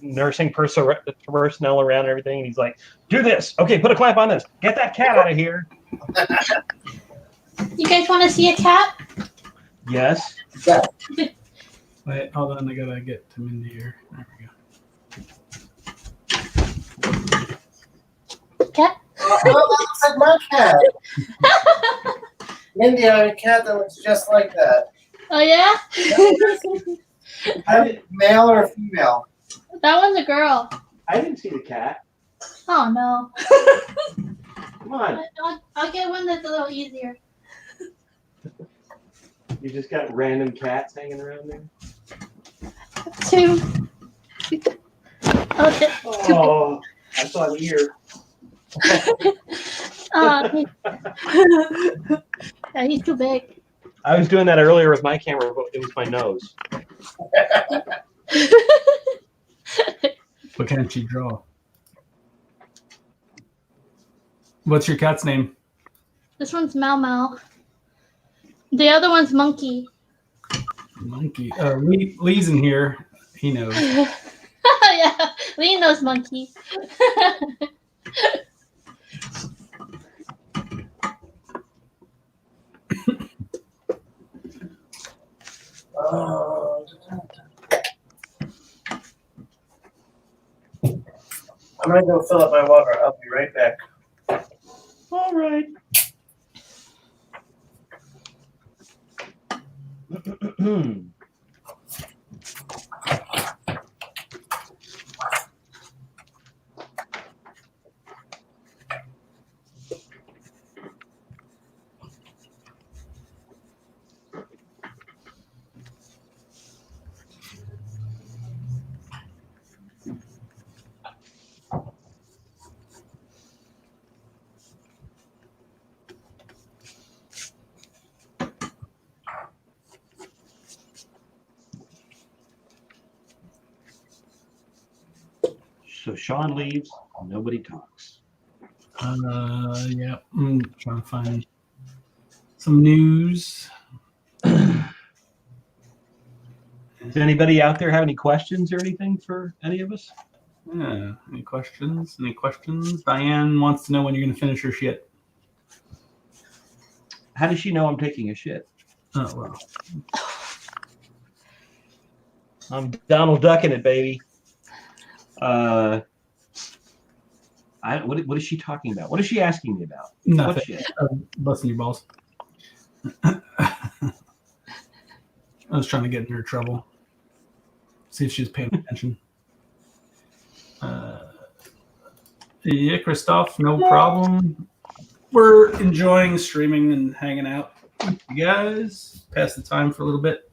nursing personnel around and everything. And he's like, do this. Okay, put a clamp on this. Get that cat out of here. You guys want to see a cat? Yes. Yeah. Wait, hold on. I gotta get to Mindy here. There we go. Cat? Oh, that looks like my cat. Mindy, I have a cat that looks just like that. Oh yeah? I have a male or a female? That one's a girl. I didn't see the cat. Oh no. Come on. I'll get one that's a little easier. You just got random cats hanging around there? Two. Oh, Oh, I saw an ear. Yeah, he's too big. I was doing that earlier with my camera, but it was my nose. What can't you draw? What's your cat's name? This one's Mau Mau. The other one's Monkey. Monkey. Lee's in here. He knows. Yeah, Lee knows Monkey. I'm gonna go fill up my water. I'll be right back. All right. So Shawn leaves, nobody talks. Yeah. I'm trying to find some news. Does anybody out there have any questions or anything for any of us? Yeah. Any questions? Any questions? Diane wants to know when you're going to finish your shit. How does she know I'm taking a shit? Oh, well. I'm Donald Ducking it, baby. What is she talking about? What is she asking me about? Nothing. What shit? Busting your balls. I was trying to get in her trouble. See if she was paying attention. Yeah, Christoph, no problem. We're enjoying streaming and hanging out with you guys. Pass the time for a little bit.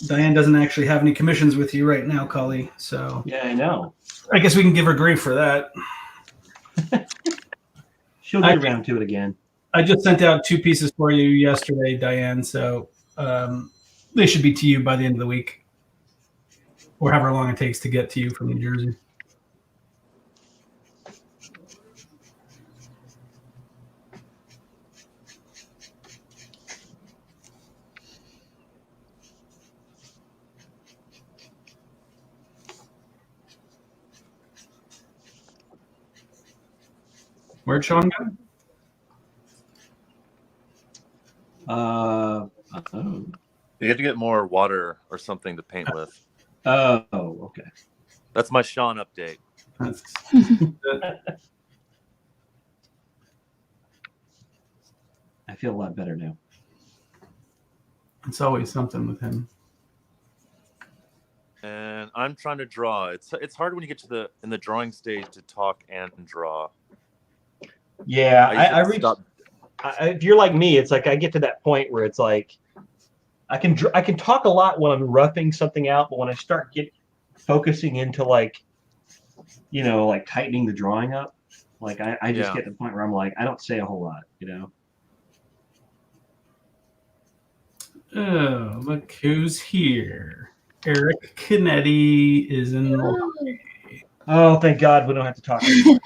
Diane doesn't actually have any commissions with you right now, Cully. So Yeah, I know. I guess we can give her grief for that. She'll get around to it again. I just sent out 2 pieces for you yesterday, Diane. So they should be to you by the end of the week, or however long it takes to get to you from New Jersey. Where'd Shawn go? Oh. You have to get more water or something to paint with. Oh, okay. That's my Shawn update. That's I feel a lot better now. it's always something with him. And I'm trying to draw. It's hard when you get to in the drawing stage to talk and draw. Yeah, I usually reached. stop. If you're like me, it's like I get to that point where it's like I can talk a lot when I'm roughing something out, but when I start focusing into like like tightening the drawing up. Like I just Yeah. get to the point where I'm like, I don't say a whole lot, Oh, look who's here. Eric Canete is in the lobby. Oh, thank God we don't have to talk anymore.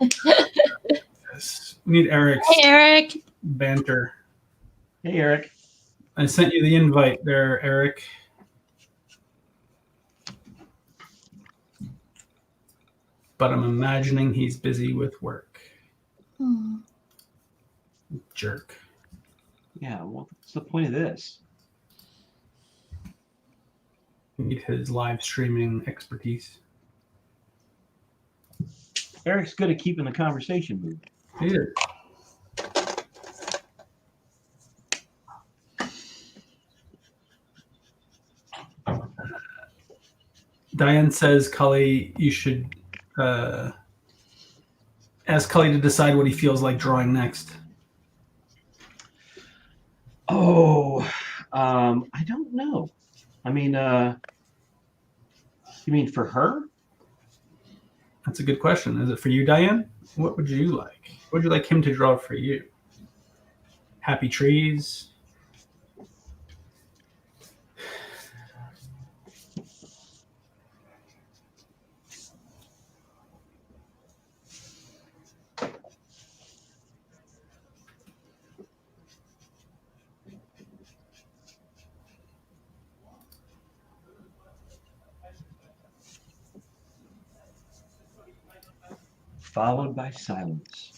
Yes. We need Eric's Hey, Eric. banter. Hey, Eric. I sent you the invite there, Eric. But I'm imagining he's busy with work. Hmm. Jerk. Yeah, well, what's the point of this? Need his live streaming expertise. Eric's good at keeping the conversation moving. He is. Diane says, Cully, you should ask Cully to decide what he feels like drawing next. Oh, I don't know. I mean, you mean for her? That's a good question. Is it for you, Diane? What would you like? What would you like him to draw for you? Happy trees? Followed by silence.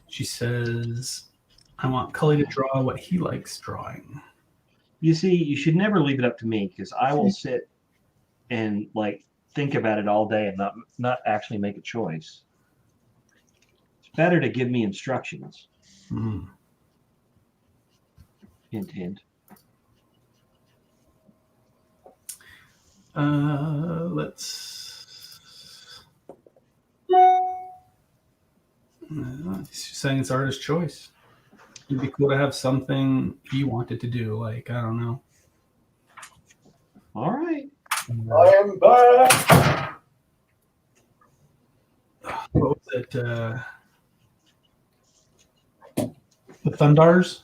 She says, I want Cully to draw what he likes drawing. You see, you should never leave it up to me because I will sit and like think about it all day and not actually make a choice. It's better to give me instructions. Mm. Hint, hint. She's saying it's artist choice. It'd be cool to have something he wanted to do. Like, I don't know. All right. I am back. What was it? The Thundars?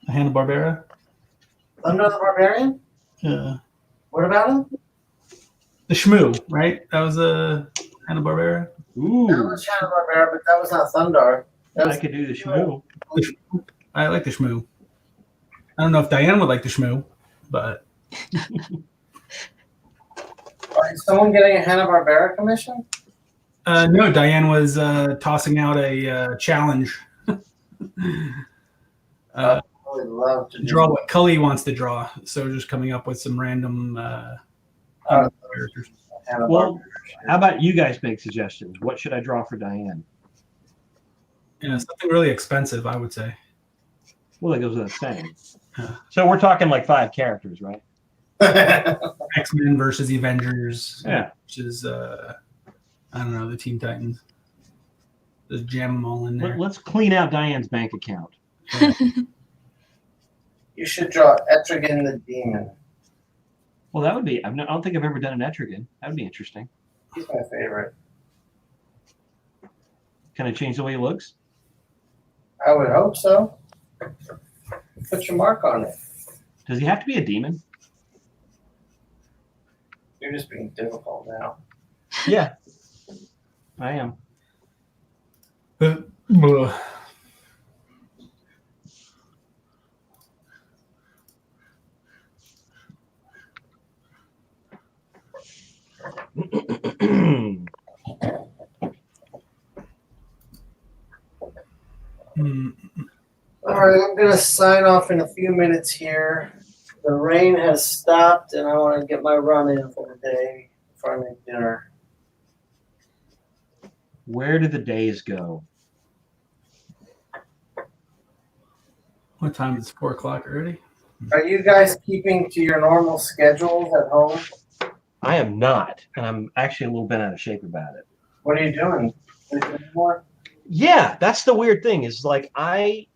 Hanna-Barbera? Thunder the Barbarian? What about him? The Shmoo, right? That was a Hanna-Barbera? That Ooh, was Hanna-Barbera, but that was not Thundar. That I was could do the shmoo. I like the Shmoo. I don't know if Diane would like the Shmoo, but Is someone getting a Hanna-Barbera commission? no, Diane was tossing out a challenge. I would love to Draw what Cully wants to draw. So just coming up with some random characters. Hanna-Barbera. Well, how about you guys make suggestions? What should I draw for Diane? Yeah, something really expensive, I would say. Well, that goes without saying. Yeah. So we're talking like 5 characters, right? X-Men versus the Avengers. Yeah. Which is, I don't know, the Teen Titans. Just jam them all in there. Let's clean out Diane's bank account. You should draw Etrigan the Demon. Well, that would be. I don't think I've ever done an Etrigan. That would be interesting. He's my favorite. Can I change the way he looks? I would hope so. Put your mark on it. Does he have to be a demon? You're just being difficult now. Yeah, I am. All right, I'm going to sign off in a few minutes here. The rain has stopped, and I want to get my run in for the day before I make dinner. Where did the days go? What time is it? 4 o'clock already? Are you guys keeping to your normal schedules at home? I am not, and I'm actually a little bit out of shape about it. What are you doing? Anything more? Yeah, that's the weird thing is like I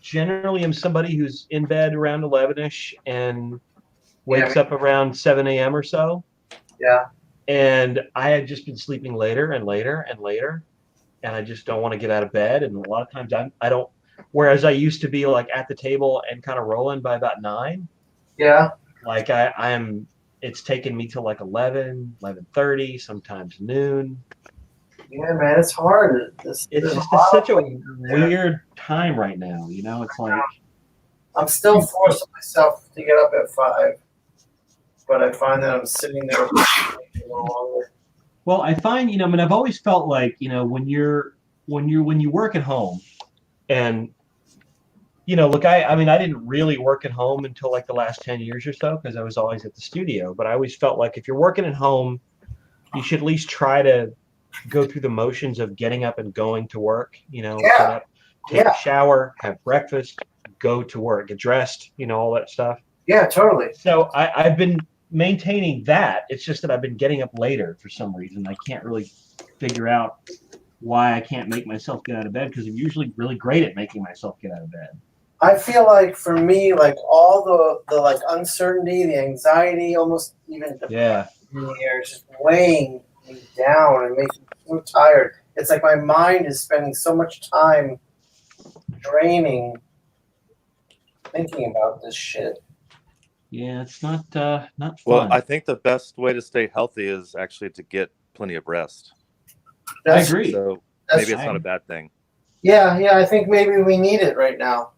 generally am somebody who's in bed around 11ish and wakes up around 7 a.m. or so. Yeah. And I had just been sleeping later and later and later, and I just don't want to get out of bed. And a lot of times I don't. Whereas I used to be like at the table and kind of rolling by about 9. Yeah. Like I'm. It's taken me till like 11, 11:30, sometimes noon. Yeah, man, it's hard. It's such a weird time right now. You know, it's like I'm still forcing myself to get up at 5, but I find that I'm sitting there a little longer. well, I find, I mean, I've always felt like, when you work at home, and look, I mean, I didn't really work at home until like the last 10 years or so because I was always at the studio. But I always felt like if you're working at home, you should at least try to go through the motions of getting up and going to work. Get up, take a shower, have breakfast, go to work, get dressed, all that stuff. Yeah, totally. So I've been maintaining that. It's just that I've been getting up later for some reason. I can't really figure out why I can't make myself get out of bed because I'm usually really great at making myself get out of bed. I feel like for me, like all the like uncertainty, the anxiety, almost even the fear is just weighing me down and making me so tired. It's like my mind is spending so much time draining thinking about this shit. Yeah, it's not fun. Well, I think the best way to stay healthy is actually to get plenty of rest. I agree. So maybe it's not a bad thing. Yeah, I think maybe we need it right now.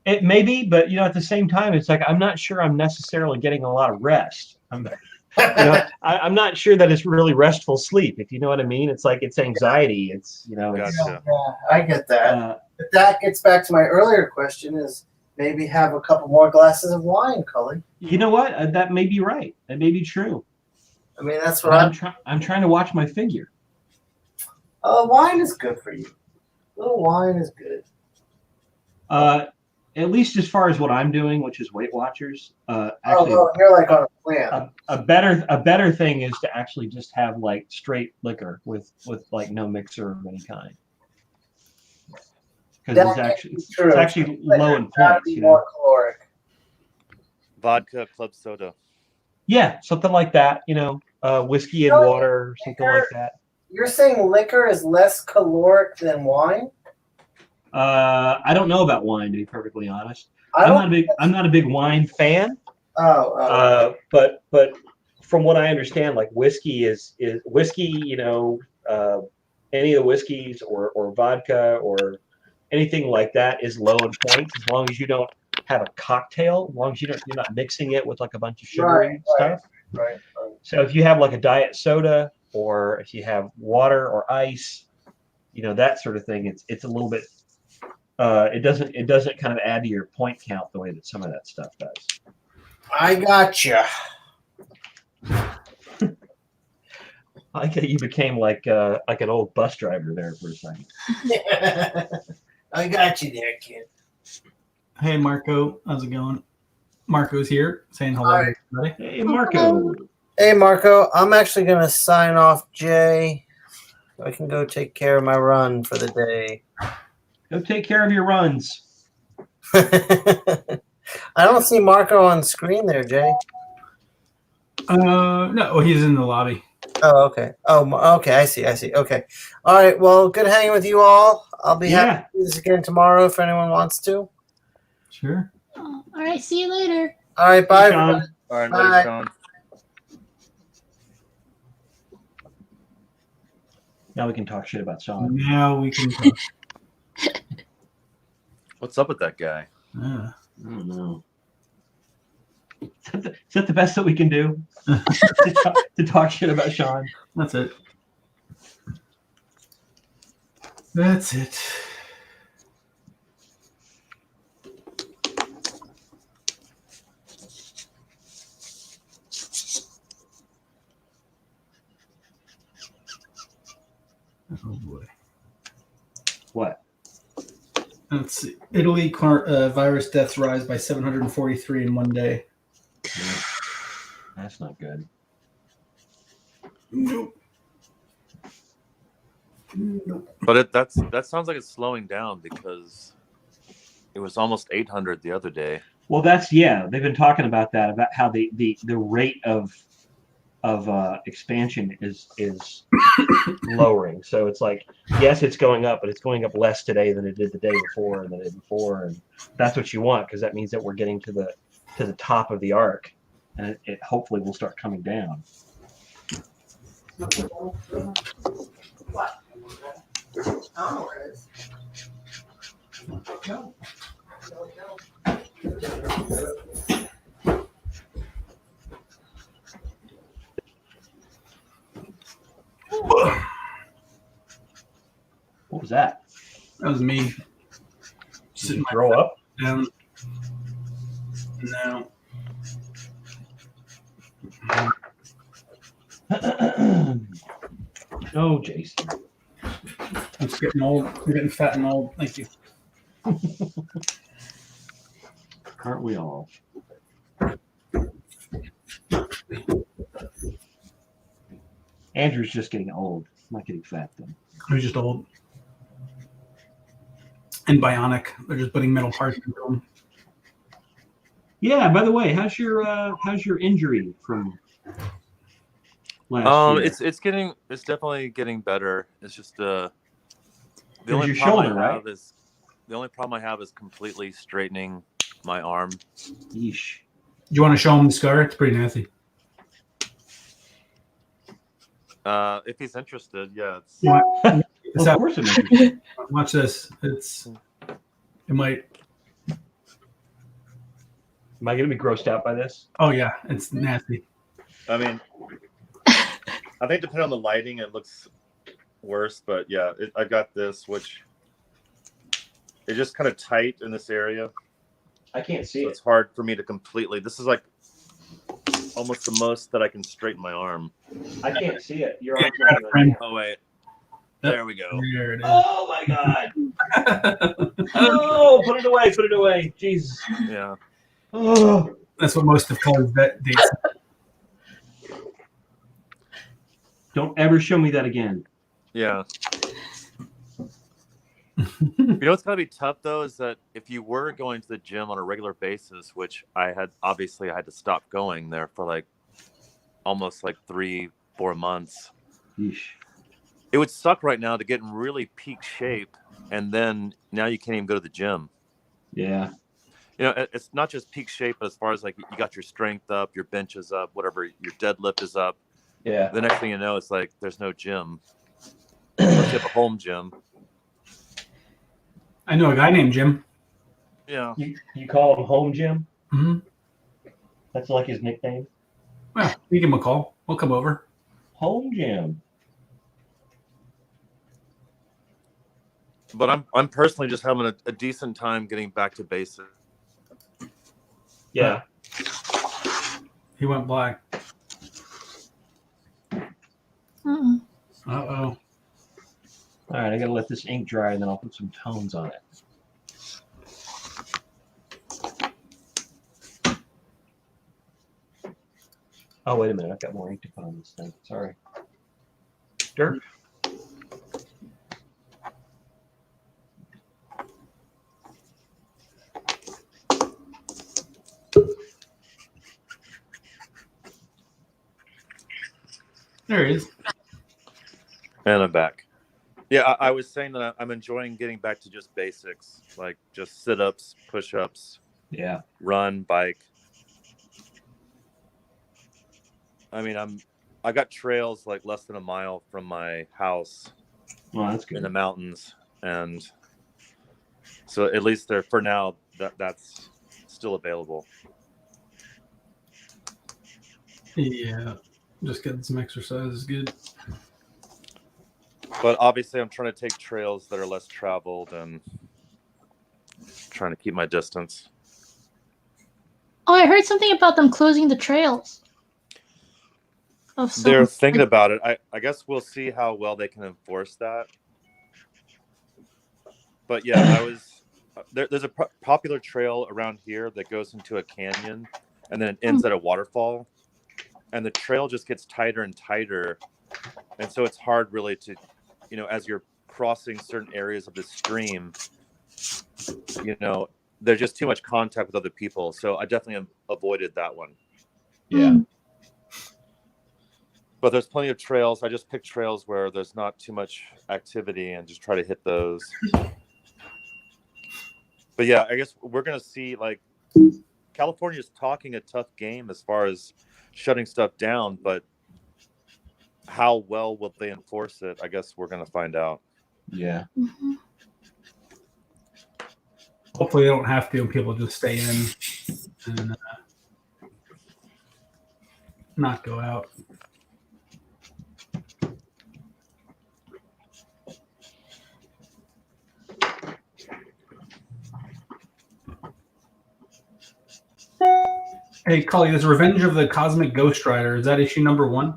It may be, but at the same time, it's like I'm not sure I'm necessarily getting a lot of rest. I'm not sure that it's really restful sleep. If you know what I mean, it's like it's anxiety. It's Gotcha. Yeah, I get that. But that gets back to my earlier question: is maybe have a couple more glasses of wine, Cully. You know what? That may be right. That may be true. I mean, that's what I'm trying to watch my figure. Wine is good for you. A little wine is good. At least as far as what I'm doing, which is Weight Watchers. Actually, you're like on a plan. A better thing is to actually just have like straight liquor with like no mixer of any kind. Because it's actually low in points. More caloric. Vodka, club soda. Yeah, something like that. Whiskey and water, something like that. You're saying liquor is less caloric than wine? I don't know about wine, to be perfectly honest. I'm not a big wine fan. But from what I understand, like whiskey is whiskey. Any of the whiskeys or vodka or anything like that is low in points as long as you don't have a cocktail. As long as you're not mixing it with like a bunch of sugary stuff. Right. So if you have like a diet soda or if you have water or ice, that sort of thing, it's a little bit. It doesn't kind of add to your point count the way that some of that stuff does. I gotcha. I like how you became like an old bus driver there for a second. I got you there, kid. Hey, Marco. How's it going? Marco's here saying hello to everybody. Hey, Marco. Hey, Marco. I'm actually going to sign off, Jay. So I can go take care of my run for the day. Go take care of your runs. I don't see Marco on screen there, Jay. No, he's in the lobby. Oh, okay. Oh, okay. I see. Okay. All right. Well, good hanging with you all. I'll be happy to do this again tomorrow if anyone wants to. Sure. Oh, all right. See you later. All right. Bye, Shawn. All right, Bye. later, Shawn. Now we can talk shit about Shawn. Now we can talk. What's up with that guy? I don't know. Is that the best that we can do? to talk shit about Shawn? That's it. That's it. Oh boy. What? Let's see. Italy virus deaths rise by 743 in one day. Yeah. That's not good. Nope. But that sounds like it's slowing down because It was almost 800 the other day. Well, they've been talking about that, about how the rate of expansion is lowering. So it's like, yes, it's going up, but it's going up less today than it did the day before and the day before, and that's what you want, because that means that we're getting to the top of the arc, and it hopefully will start coming down. What? I don't know where it is. No. What was that? That was me. Did you throw up? Down. No. No, Jason. I'm just getting old. I'm getting fat and old. Thank you. Aren't we all? Andrew's just getting old. I'm not getting fat then. I'm just old. And bionic. They're just putting metal parts into them. Yeah. By the way, how's your injury from last year? It's definitely getting better. It's just the only problem I have is completely straightening my arm. Yeesh. Do you want to show him the scar? It's pretty nasty. If he's interested, yeah. Of course I'm interested. Watch this. It might. Am I going to be grossed out by this? Oh yeah, it's nasty. I mean, I think depending on the lighting, it looks worse. But yeah, I got this, which it's just kind of tight in this area. I can't see So it. it's hard for me to completely. This is like almost the most that I can straighten my arm. I can't see it. Your Yeah, arm's you're out of frame. Oh wait, there we go. There it is. Oh my god! Oh, put it away! Put it away! Jesus. Yeah. Oh. That's what most of Cully's vet dates. Don't ever show me that again. Yeah. You know what's gotta be tough though is that if you were going to the gym on a regular basis, which I had to stop going there for like almost like 3-4 months. Yeesh. It would suck right now to get in really peak shape, and then now you can't even go to the gym. Yeah. You know, it's not just peak shape, but as far as like you got your strength up, your bench is up, whatever, your deadlift is up. Yeah. The next thing you know, it's like there's no gym. Unless you have a home gym. I know a guy named Jim. Yeah. You call him Home Gym? Mm-hmm. That's like his nickname? Well, you give him a call. We'll come over. Home Gym. But I'm personally just having a decent time getting back to basics. Yeah. He went black. Mm. Uh-oh. All right, I got to let this ink dry, and then I'll put some tones on it. Oh, wait a minute. I've got more ink to put on this thing. Sorry. Dirk? There he is. And I'm back. Yeah, I was saying that I'm enjoying getting back to just basics, like just sit-ups, push-ups, Yeah. run, bike. I mean, I got trails like less than a mile from my house Well, that's in the good. mountains, and so at least there for now that's still available. Yeah. Just getting some exercise is good. But obviously, I'm trying to take trails that are less traveled and trying to keep my distance. Oh, I heard something about them closing the trails. They're thinking about it. I guess we'll see how well they can enforce that. But yeah, there's a popular trail around here that goes into a canyon and then it ends at a waterfall. And the trail just gets tighter and tighter. And so it's hard really to, as you're crossing certain areas of the stream, there's just too much contact with other people. So I definitely avoided that one. Yeah. But there's plenty of trails. I just pick trails where there's not too much activity and just try to hit those. But yeah, I guess we're going to see, like, California's talking a tough game as far as shutting stuff down, but how well will they enforce it? I guess we're going to find out. Yeah. Hopefully they don't have to and people just stay in and not go out. Hey, Cully, this Revenge of the Cosmic Ghost Rider, is that issue number 1?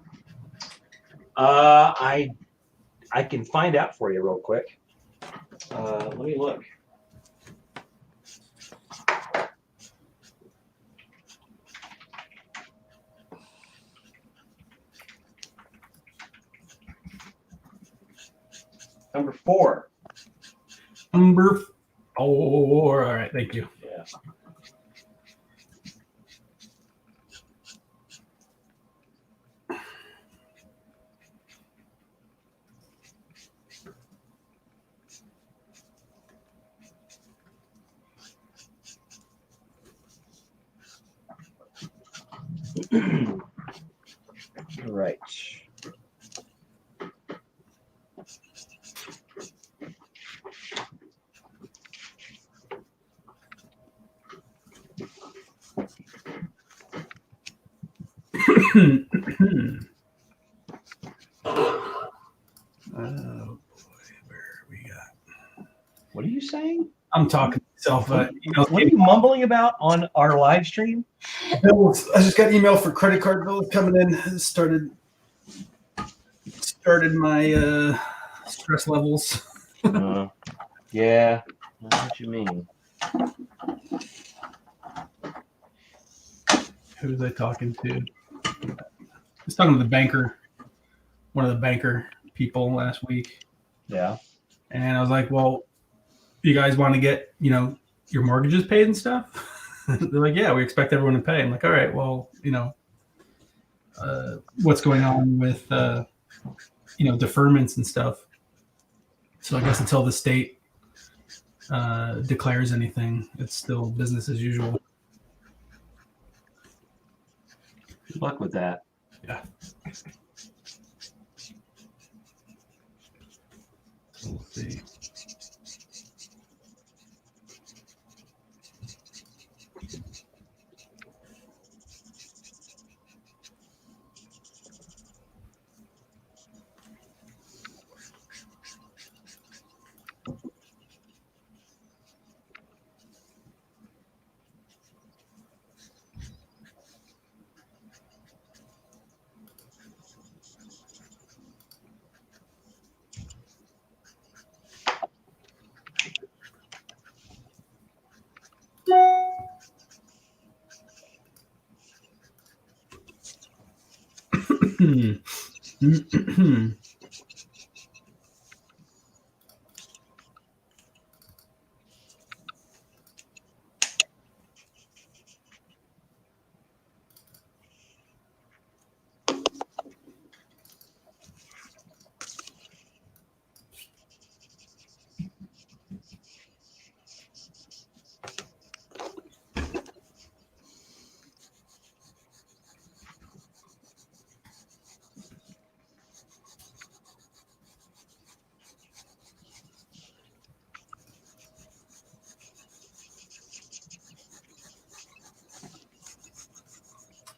I can find out for you real quick. Let me look. Number 4. Number 4. All right, thank you. Yeah. All right. Oh boy, where we got? What are you saying? I'm talking to myself. What are you mumbling about on our live stream? Bills. I just got email for credit card bills coming in. Started my stress levels. Yeah, I know what you mean. Who was I talking to? I was talking to the banker, one of the banker people last week. Yeah. And I was like, well, you guys want to get, your mortgages paid and stuff? They're like, yeah, we expect everyone to pay. I'm like, all right, well, what's going on with, deferments and stuff. So I guess until the state declares anything, it's still business as usual. Good luck with that. Yeah. We'll see.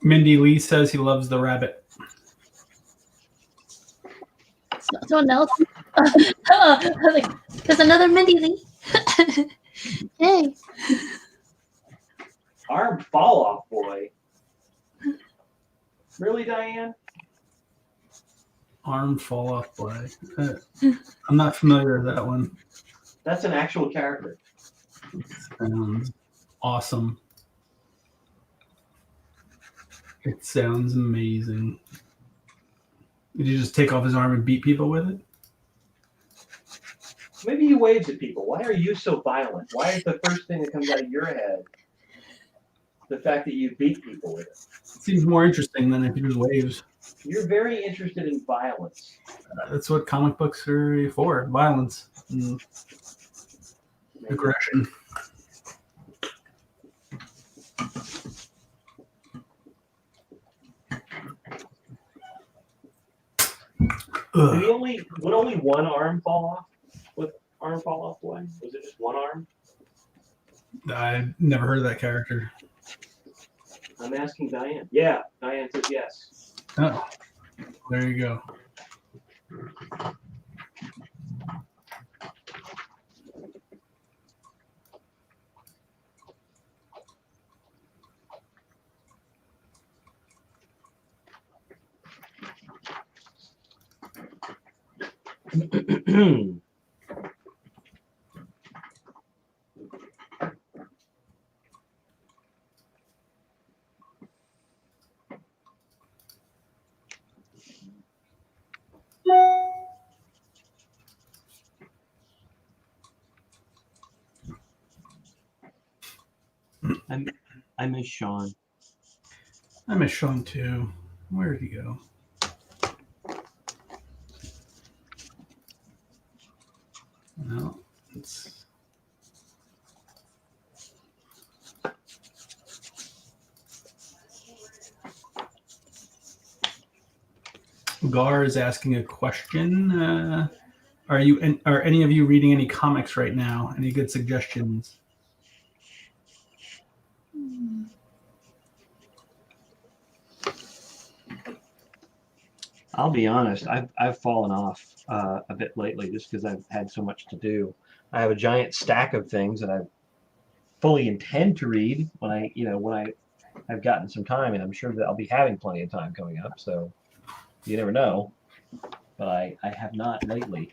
Mindy Lee says he loves the rabbit. Someone else? There's another Mindy Lee. Hey. Arm fall off, boy. Really, Diane? Arm fall off boy. I'm not familiar with that one. That's an actual character. Sounds awesome. It sounds amazing. Did you just take off his arm and beat people with it? Maybe you waved at people. Why are you so violent? Why is the first thing that comes out of your head the fact that you beat people with it? Seems more interesting than if you just waves. You're very interested in violence. That's what comic books are for: violence and aggression. Would only one arm fall off? With arm fall off away? Was it just one arm? I've never heard of that character. I'm asking Diane. Yeah, Diane says yes. Oh, there you go. I miss Shawn. I miss Shawn too. Where did he go? No, it's. Gar is asking a question. Are any of you reading any comics right now? Any good suggestions? I'll be honest. I've fallen off a bit lately just because I've had so much to do. I have a giant stack of things that I fully intend to read when I've gotten some time, and I'm sure that I'll be having plenty of time coming up. So you never know. But I have not lately.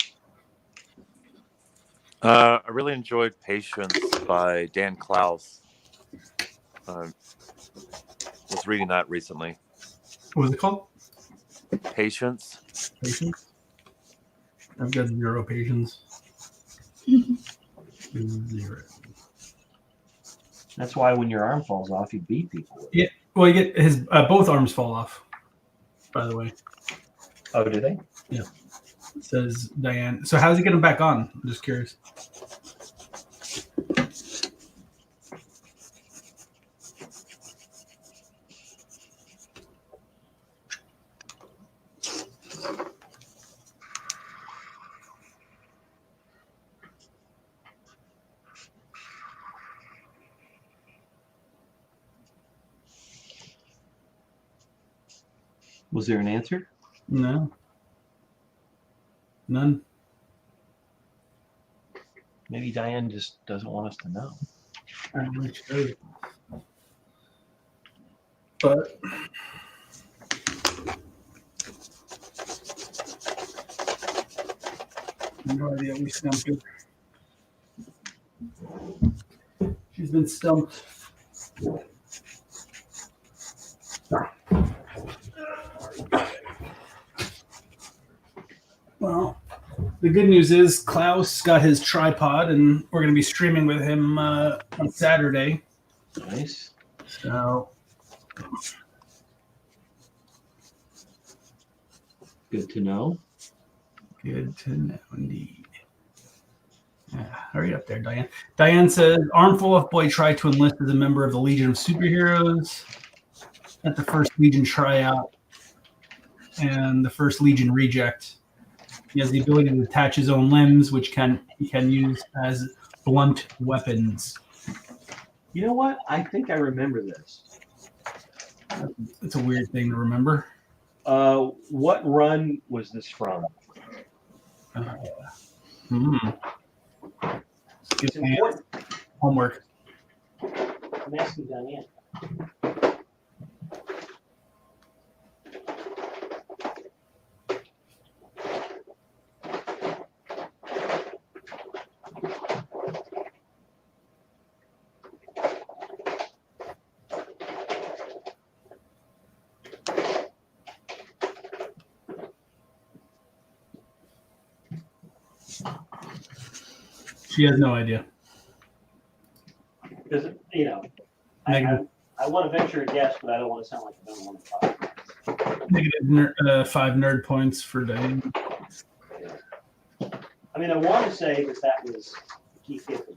I really enjoyed Patience by Dan Klaus. Was reading that recently. What was it called? Patience. Patience? I've got 0 patience. 0. That's why when your arm falls off, you beat people with it. Yeah. Well, you get his both arms fall off. By the way. Oh, do they? Yeah. Says Diane. So how does he get him back on? I'm just curious. Was there an answer? No. None. Maybe Diane just doesn't want us to know. I'm not sure. But no idea. We stumped her. She's been stumped. Well, the good news is Klaus got his tripod, and we're going to be streaming with him on Saturday. Nice. So Good to know. good to know, indeed. Yeah, hurry up there, Diane. Diane says, armful of boy tried to enlist as a member of the Legion of Superheroes at the first Legion tryout and the first Legion reject. He has the ability to detach his own limbs, which he can use as blunt weapons. You know what? I think I remember this. It's a weird thing to remember. What run was this from? It's important. Homework. I'm asking Diane. She has no idea. Because, Negative. I want to venture a guess, but I don't want to sound like I don't want to talk. Negative 5 nerd points for Diane. I mean, I want to say that was Keith Giffen.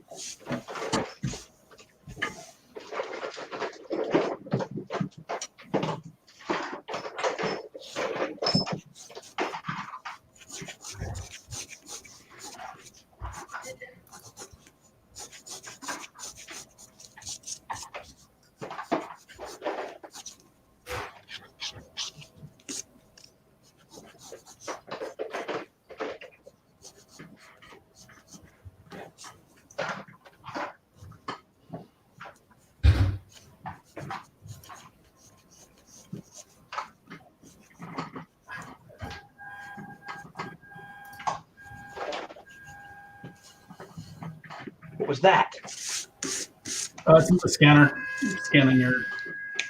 What was that? It's a scanner scanning your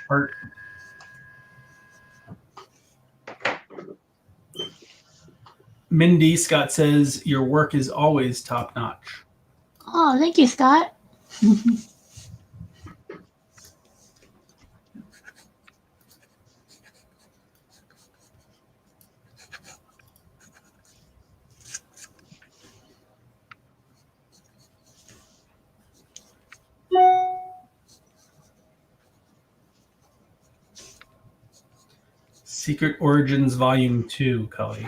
part. Mindy, Scott says, your work is always top notch. Oh, thank you, Scott. Secret Origins Volume 2, Cully.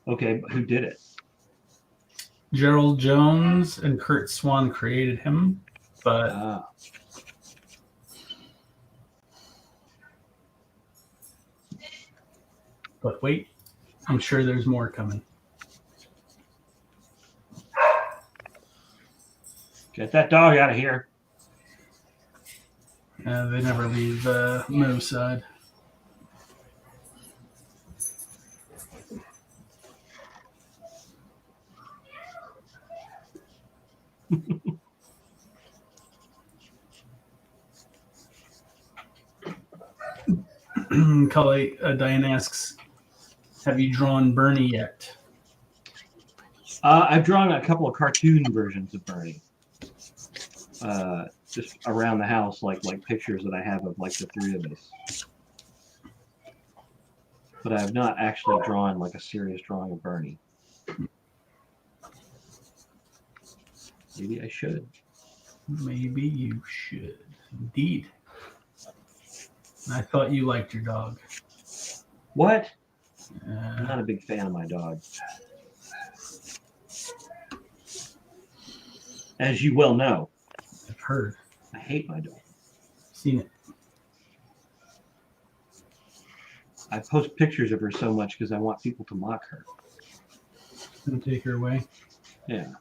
Okay, but who did it? Gerald Jones and Kurt Swan created him, but wait, I'm sure there's more coming. Get that dog out of here. They never leave Moo's side. Cully, Diane asks, have you drawn Bernie yet? I've drawn a couple of cartoon versions of Bernie. Just around the house, like pictures that I have of like the three of us. But I have not actually drawn like a serious drawing of Bernie. Maybe I should. Maybe you should. Indeed. I thought you liked your dog. What? I'm not a big fan of my dog. As you well know. I've heard. I hate my dog. Seen it. I post pictures of her so much because I want people to mock her. Gonna take her away. Yeah.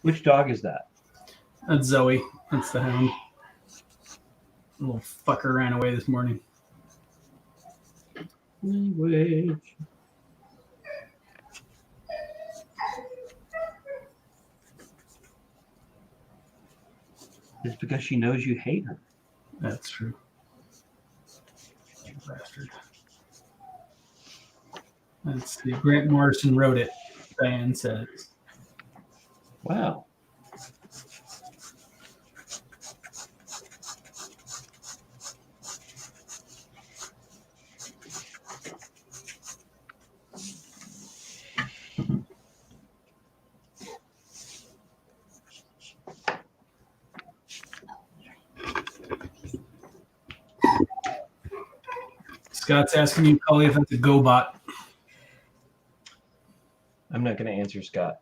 Which dog is that? That's Zoe. That's the hound. Little fucker ran away this morning. Language. It's because she knows you hate her. That's true. You bastard. Let's see. Grant Morrison wrote it, Diane says. Wow. Scott's asking you, Cully, if that's a GoBot. I'm not going to answer Scott.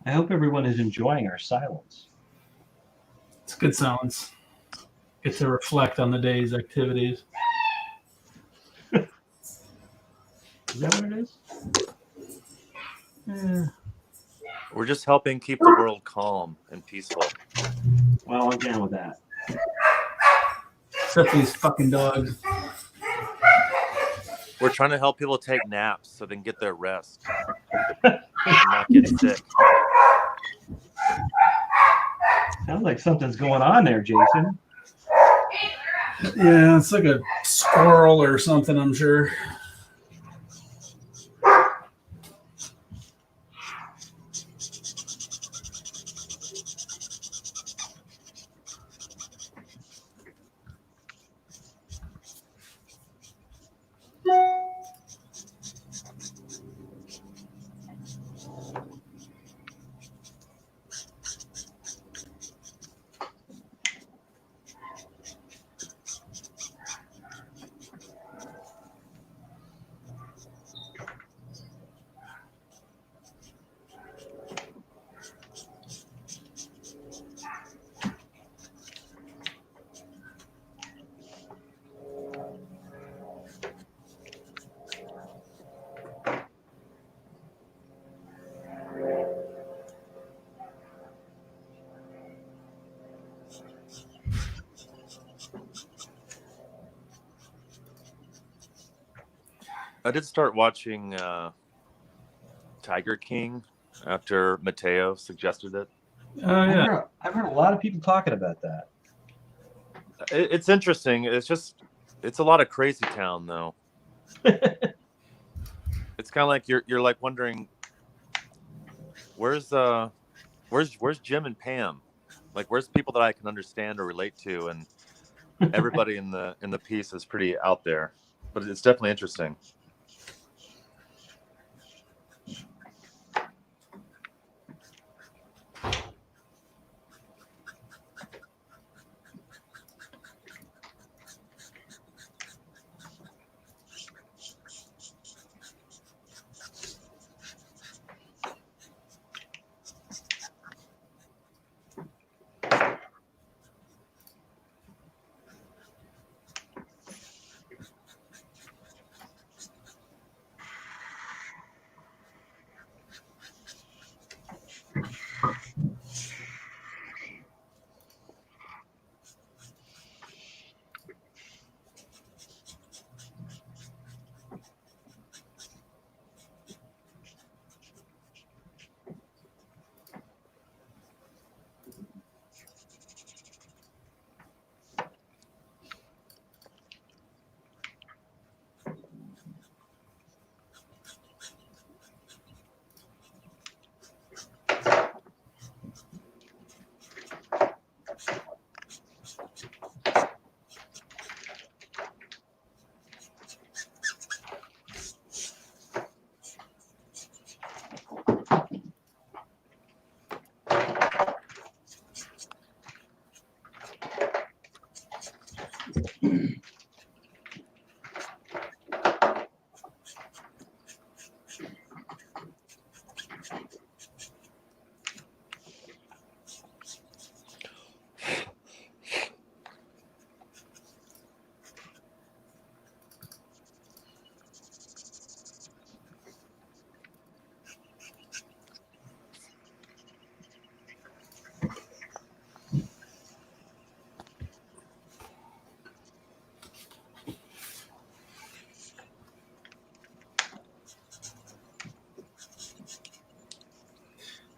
I hope everyone is enjoying our silence. It's good silence. Get to reflect on the day's activities. Is that what it is? Yeah. We're just helping keep the world calm and peaceful. Well, I'm down with that. Except these fucking dogs. We're trying to help people take naps so they can get their rest and not get sick. Sounds like something's going on there, Jason. Yeah, it's like a squirrel or something, I'm sure. I did start watching Tiger King after Mateo suggested it. Oh, yeah. I've heard a lot of people talking about that. It's interesting. It's a lot of crazy town though. It's kind of like you're like wondering where's Jim and Pam? Like where's people that I can understand or relate to? And everybody in the piece is pretty out there, but it's definitely interesting.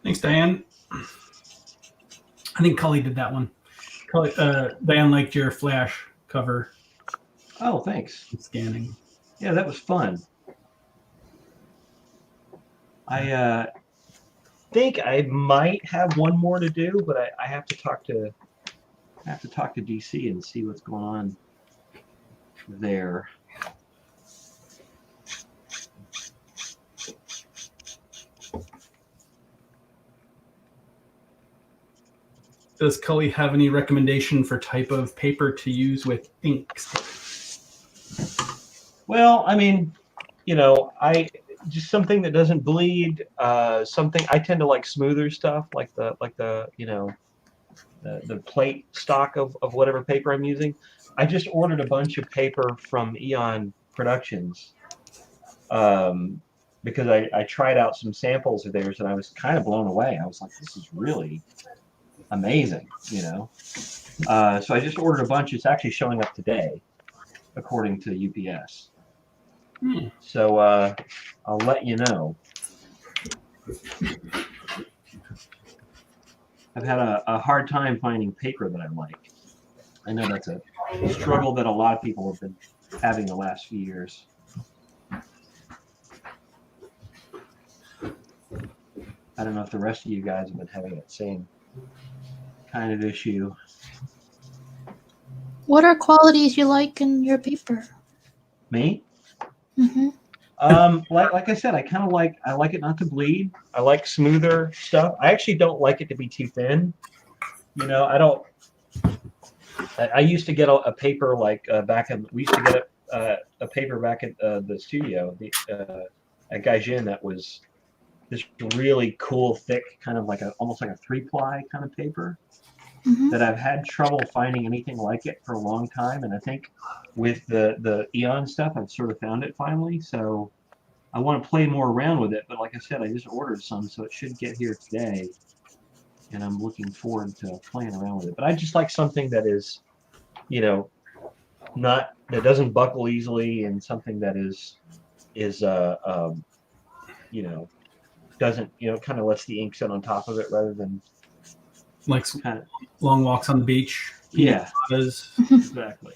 Thanks, Diane. I think Cully did that one. Cully, Diane liked your flash cover. Oh, thanks. Scanning. Yeah, that was fun. I think I might have one more to do, but I have to talk to DC and see what's going on there. Does Cully have any recommendation for type of paper to use with inks? Well, I mean, just something that doesn't bleed. Something I tend to like smoother stuff, like the you know the plate stock of whatever paper I'm using. I just ordered a bunch of paper from Eon Productions because I tried out some samples of theirs and I was kind of blown away. I was like, this is really amazing, you know. So I just ordered a bunch. It's actually showing up today, according to UPS. So I'll let you know. I've had a hard time finding paper that I like. I know that's a struggle that a lot of people have been having the last few years. I don't know if the rest of you guys have been having that same kind of issue. What are qualities you like in your paper? Me? Mm-hmm. Like I said, I like it not to bleed. I like smoother stuff. I actually don't like it to be too thin. You know, I used to get a paper like we used to get a paper back at the studio at Gaijin that was this really cool, thick, kind of like almost like a 3-ply kind of paper that I've had trouble finding anything like it for a long time. And I think with the Eon stuff, I've sort of found it finally. So I want to play more around with it. But like I said, I just ordered some, so it should get here today. And I'm looking forward to playing around with it. But I just like something that is, you know, that doesn't buckle easily, and something that is you know, doesn't, you know, kind of lets the ink sit on top of it rather than Like kind of long walks on the beach. Yeah, exactly.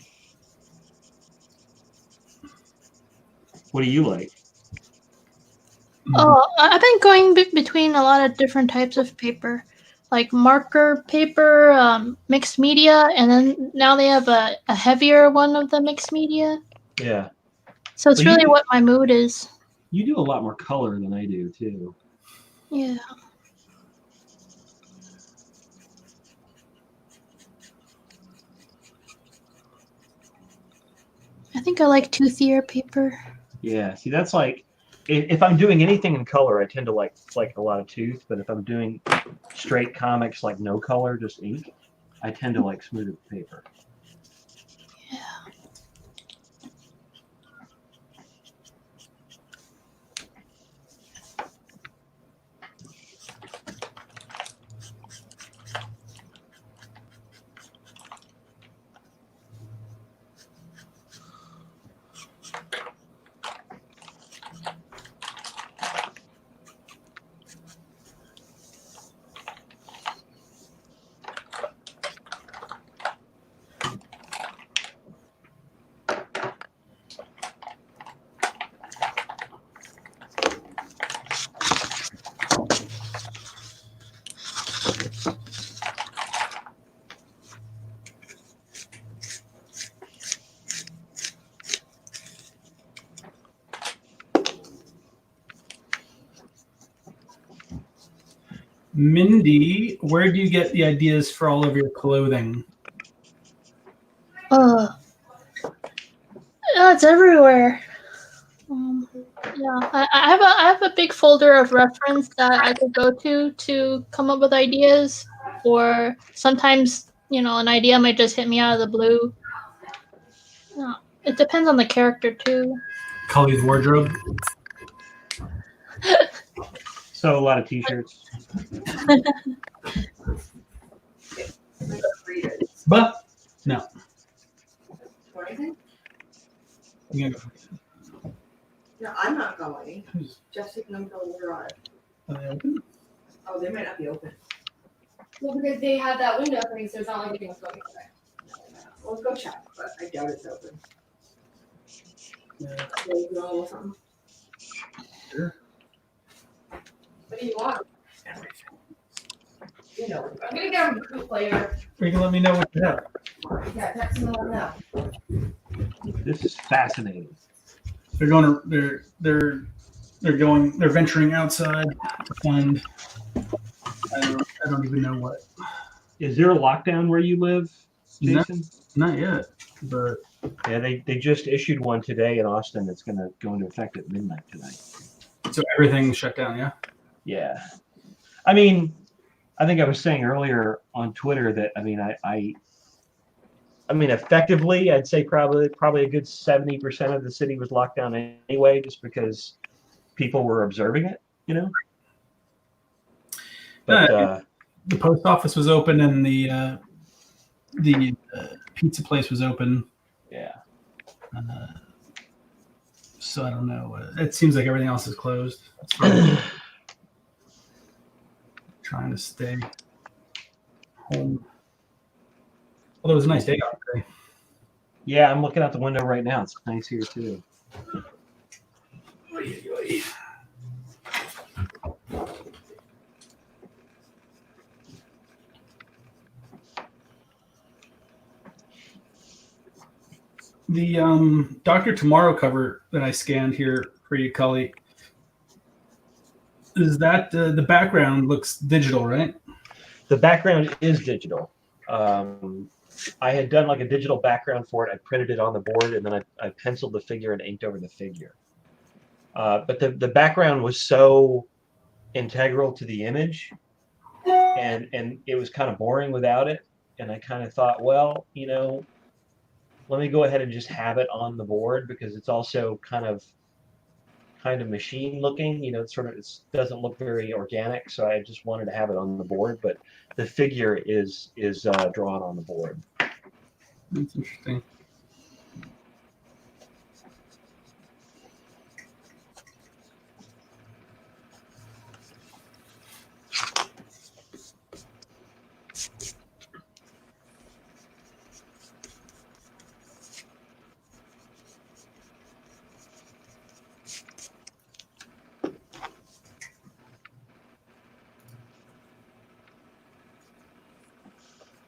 What do you like? Oh, I've been going between a lot of different types of paper, like marker paper, mixed media, and then now they have a heavier one of the mixed media. Yeah. So it's really what my mood is. You do a lot more color than I do, too. Yeah. I think I like toothier paper. Yeah, see, that's like, if I'm doing anything in color, I tend to like a lot of tooth, but if I'm doing straight comics, like no color, just ink, I tend to like smoother paper. Yeah. Mindy, where do you get the ideas for all of your clothing? It's everywhere. Yeah, I have a big folder of reference that I could go to come up with ideas, or sometimes, you know, an idea might just hit me out of the blue. It depends on the character too. Cully's wardrobe. So a lot of t-shirts. But no. No, I'm not going. Jessica and I'm going to drive. Are they open? Oh, they might not be open. Well, because they had that window opening, so it's not like anything's going today. Well, go check, but I doubt it's open. Yeah. Or something. Sure. What do you want? You know. I'm gonna get a group later. Or you can let me know what you have. Yeah, text me on now. This is fascinating. They're venturing outside to find. I don't even know what. Is there a lockdown where you live, Jason? Not yet, but yeah, they just issued one today in Austin that's going to go into effect at midnight tonight. So everything shut down, yeah? Yeah. I mean, I think I was saying earlier on Twitter that I mean, effectively, I'd say probably a good 70% of the city was locked down anyway, just because people were observing it, you know. But the post office was open and the pizza place was open. yeah. So I don't know. It seems like everything else is closed. Trying to stay home. Although it was a nice day out today. Yeah, I'm looking out the window right now. It's nice here too. The Dr. Tomorrow cover that I scanned here for you, Cully, is that the background looks digital, right? The background is digital. I had done like a digital background for it. I printed it on the board, and then I penciled the figure and inked over the figure. But the background was so integral to the image, and it was kind of boring without it. And I kind of thought, well, you know, let me go ahead and just have it on the board because it's also kind of machine looking. You know, it doesn't look very organic. So I just wanted to have it on the board. But the figure is drawn on the board. That's interesting.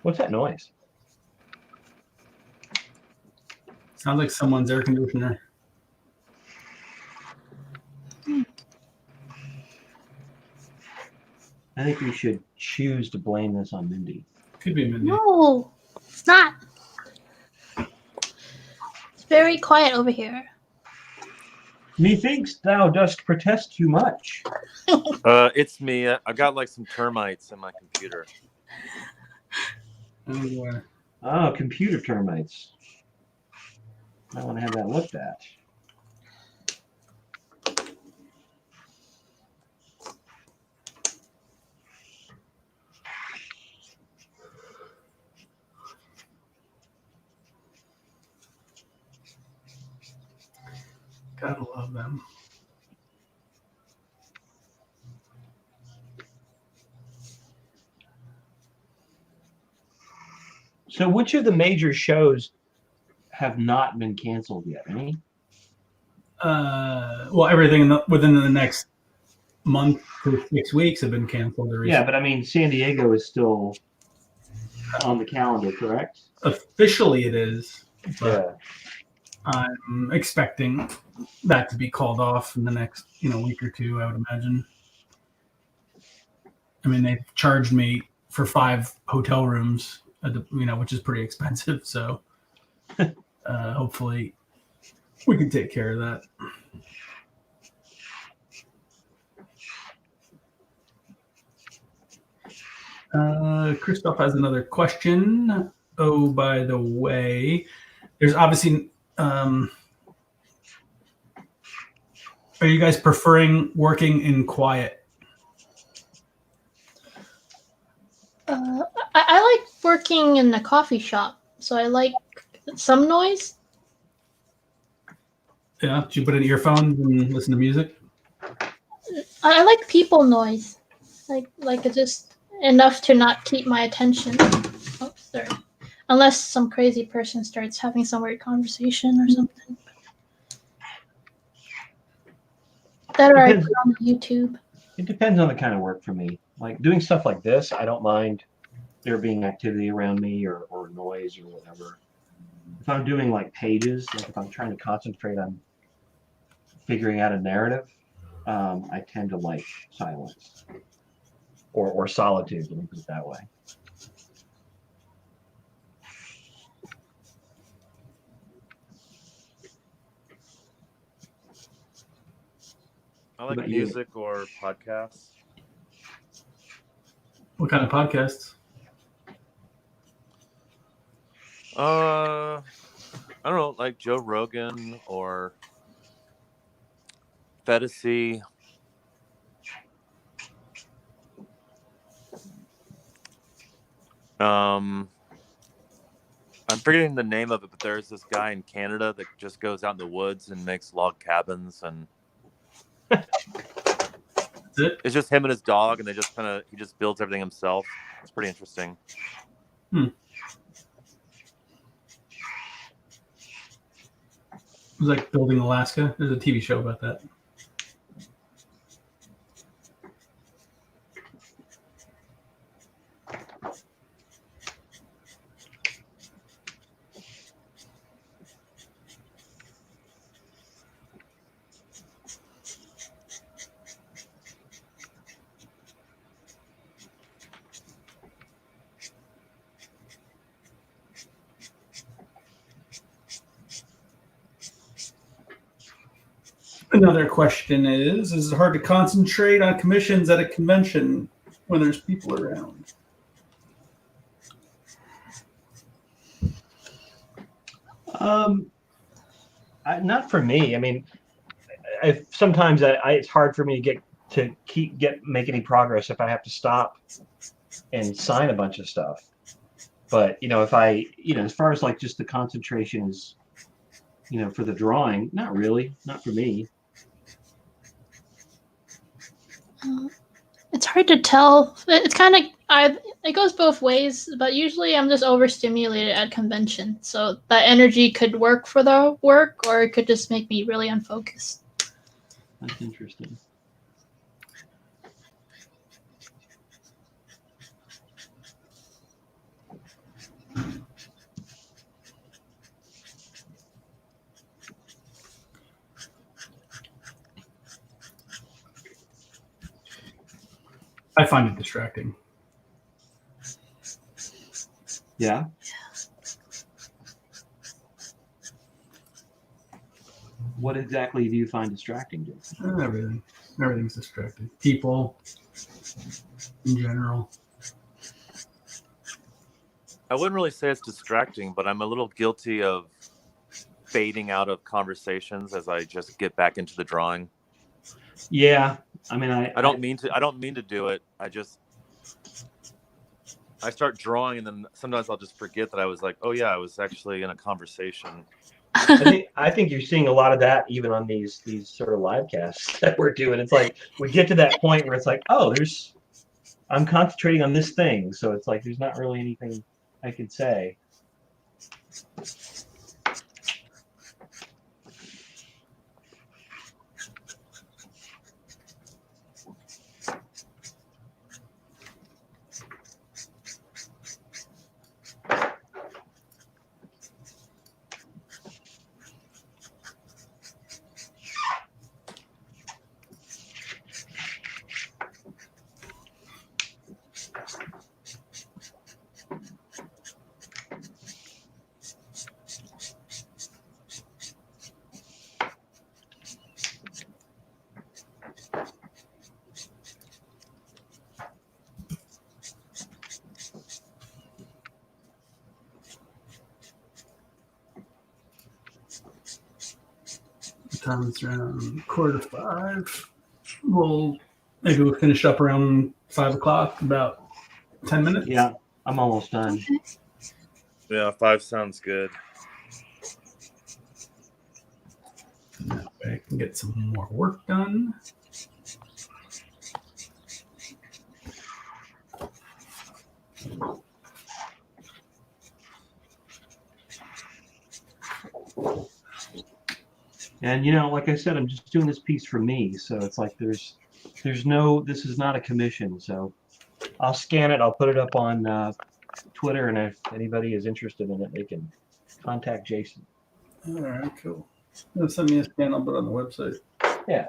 What's that noise? Sounds like someone's air conditioner. I think we should choose to blame this on Mindy. Could be Mindy. No, it's not. It's very quiet over here. Methinks thou dost protest too much. It's me. I got like some termites in my computer. Oh, computer termites. I want to have that looked at. Gotta love them. So which of the major shows have not been canceled yet? Any? Well, everything within the next month to 6 weeks have been canceled. Yeah, but I mean, San Diego is still on the calendar, correct? Officially, it is. Yeah. I'm expecting that to be called off in the next, week or two. I would imagine. I mean, they've charged me for 5 hotel rooms, which is pretty expensive. So, hopefully, we can take care of that. Christoph has another question. Oh, by the way, there's obviously. Are you guys preferring working in quiet? I like working in a coffee shop, so I like some noise. Yeah, do you put in earphones and listen to music? I like people noise, like it's just enough to not keep my attention. Oh, sorry. Unless some crazy person starts having some weird conversation or something. That or I put on YouTube. It depends on the kind of work for me. Like doing stuff like this, I don't mind there being activity around me or noise or whatever. If I'm doing like pages, like if I'm trying to concentrate on figuring out a narrative, I tend to like silence or solitude, let me put it that way. I What like about you? music or podcasts. What kind of podcasts? I don't know, like Joe Rogan or Fantasy. I'm forgetting the name of it, but there's this guy in Canada that just goes out in the woods and makes log cabins, and That's it. it's just him and his dog, and he just builds everything himself. It's pretty interesting. It was like Building Alaska. There's a TV show about that. Another question is it hard to concentrate on commissions at a convention when there's people around? Not for me. I mean, sometimes it's hard for me to make any progress if I have to stop and sign a bunch of stuff. But if I, as far as like just the concentration is, for the drawing, not really, not for me. It's hard to tell. It's kind of it goes both ways, but usually I'm just overstimulated at convention, so that energy could work for the work, or it could just make me really unfocused. That's interesting. I find it distracting. Yeah. What exactly do you find distracting, Jason? Everything. Everything's distracting. People in general. I wouldn't really say it's distracting, but I'm a little guilty of fading out of conversations as I just get back into the drawing. Yeah, I mean, I don't mean to do it. I start drawing, and then sometimes I'll just forget that I was like, oh yeah, I was actually in a conversation. I think you're seeing a lot of that even on these sort of live casts that we're doing. It's like we get to that point where it's like, oh, I'm concentrating on this thing, so it's like there's not really anything I could say. Time it's around 4:45. Maybe we'll finish up around 5 o'clock, about 10 minutes. Yeah, I'm almost done. Okay. Yeah, 5 sounds good. That way I can get some more work done. And like I said, I'm just doing this piece for me, so it's like this is not a commission. So I'll scan it, I'll put it up on Twitter, and if anybody is interested in it, they can contact Jason. All right, cool. Send me a scan, I'll put it on the website. Yeah.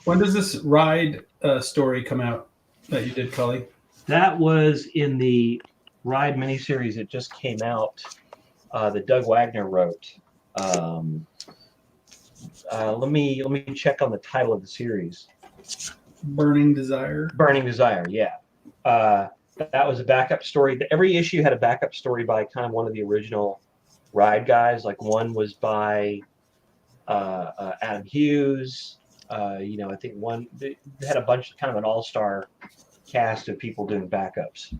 When does this ride story come out that you did, Cully? That was in the Ride miniseries that just came out that Doug Wagner wrote. Let me check on the title of the series. Burning Desire. Burning Desire, yeah. That was a backup story. Every issue had a backup story by kind of one of the original Ride guys. Like one was by Adam Hughes. I think one they had a bunch of kind of an all-star cast of people doing backups.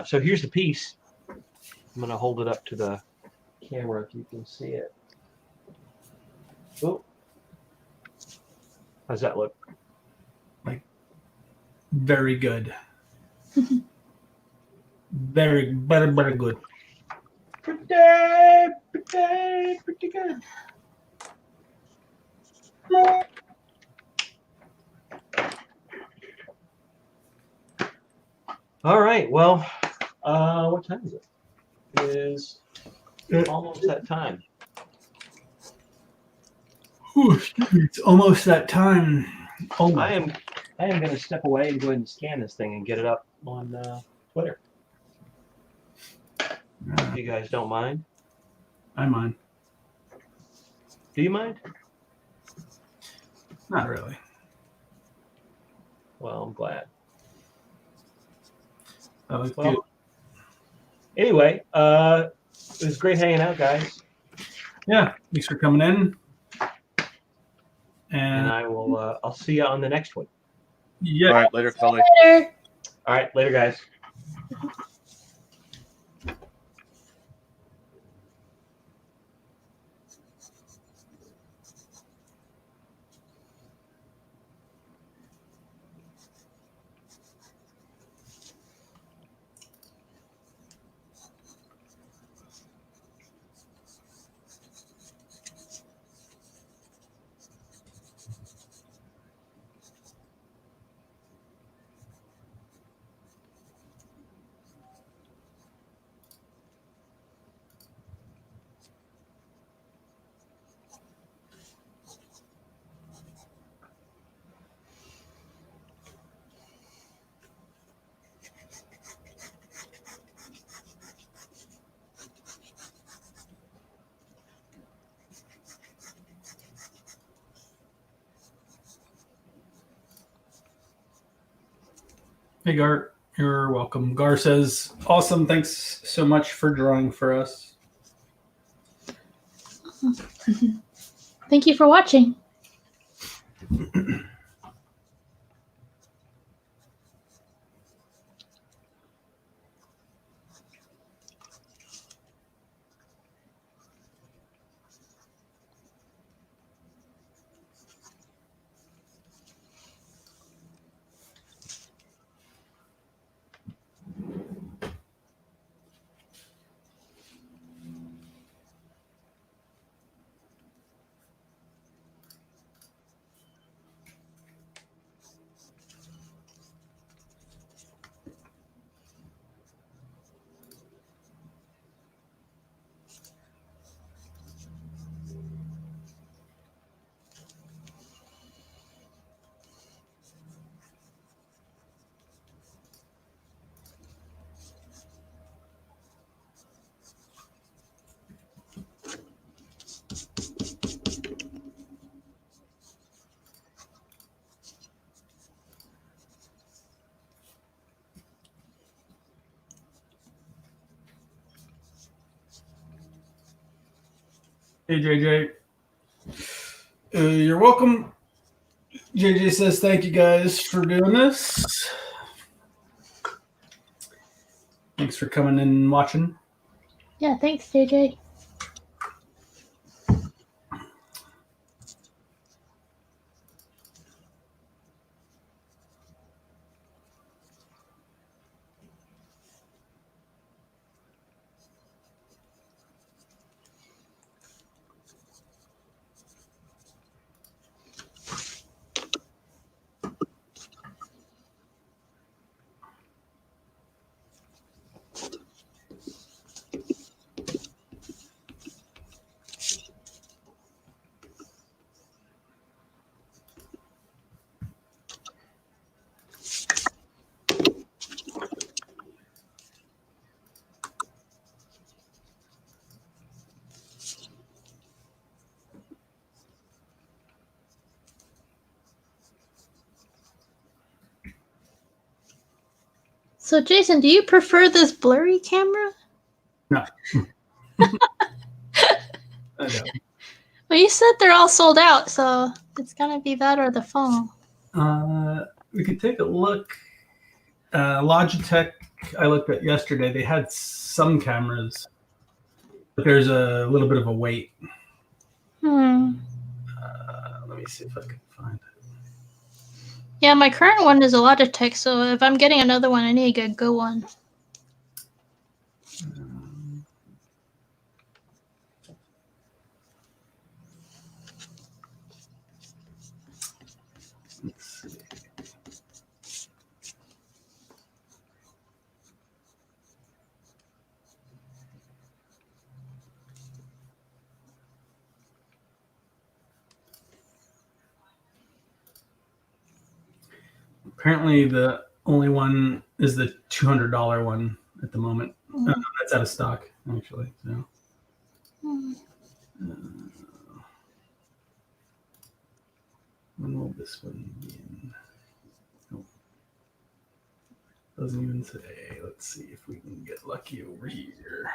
So here's the piece. I'm gonna hold it up to the camera if you can see it. Oh, how's that look? Very good. very good. Pretty good. All right. Well, what time is it? It is almost that time. Whew, it's almost that time. Oh, I am going to step away and go ahead and scan this thing and get it up on Twitter. If you guys don't mind. I mind. Do you mind? Not really. Well, I'm glad. That looks Well, good. anyway, it was great hanging out, guys. Yeah, thanks for coming in. And And I will. I'll see you on the next one. yeah, All right, later, Cully. Later. All right, later, guys. hey Gar, you're welcome. Gar says, awesome, thanks so much for drawing for us. Thank you for watching. Hey JJ, you're welcome. JJ says, thank you guys for doing this. Thanks for coming in and watching. Yeah, thanks, JJ. So, Jason, do you prefer this blurry camera? No. I don't. Well, you said they're all sold out, so it's gonna be that or the phone. We could take a look. Logitech, I looked at yesterday. They had some cameras, but there's a little bit of a wait. Hmm. Let me see if I can find it. Yeah, my current one is a Logitech, so if I'm getting another one, I need a good one. Let's see. Apparently, the only one is the $200 one at the moment. That's out of stock, actually. So, when will this one be in? Nope. Doesn't even say. Let's see if we can get lucky over here.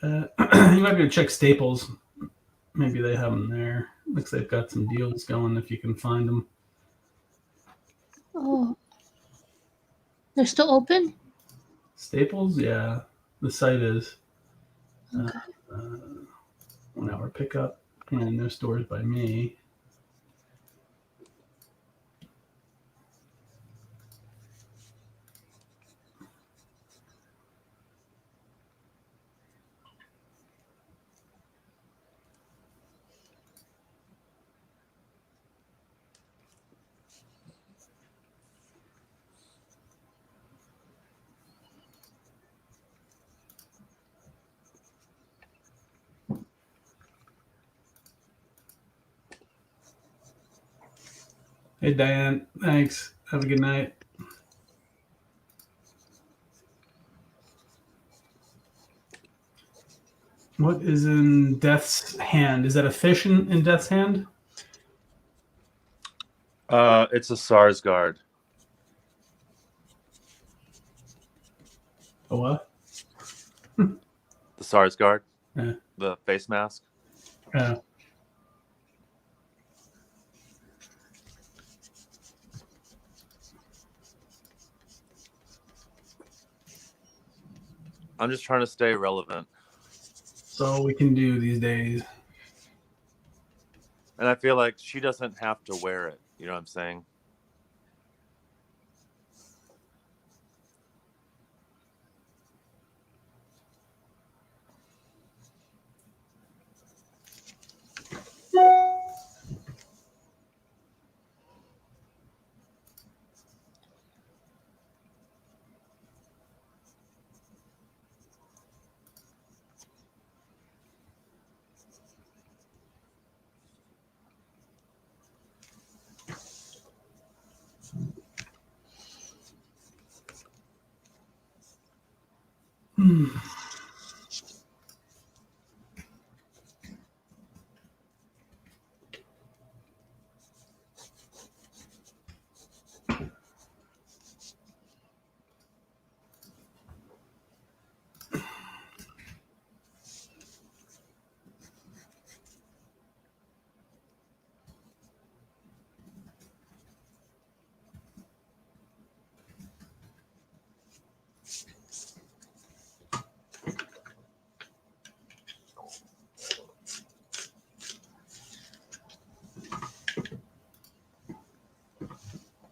You might be able to check Staples. Maybe they have them there. Looks like they've got some deals going if you can find them. Oh, they're still open? Staples, yeah, the site is. Okay. 1 hour pickup, and no stores by me. Hey, Diane. Thanks. Have a good night. What is in Death's hand? Is that a fish in Death's hand? It's a SARS guard. A what? The SARS guard. Yeah. The face mask. I'm just trying to stay relevant. That's all we can do these days. And I feel like she doesn't have to wear it. You know what I'm saying?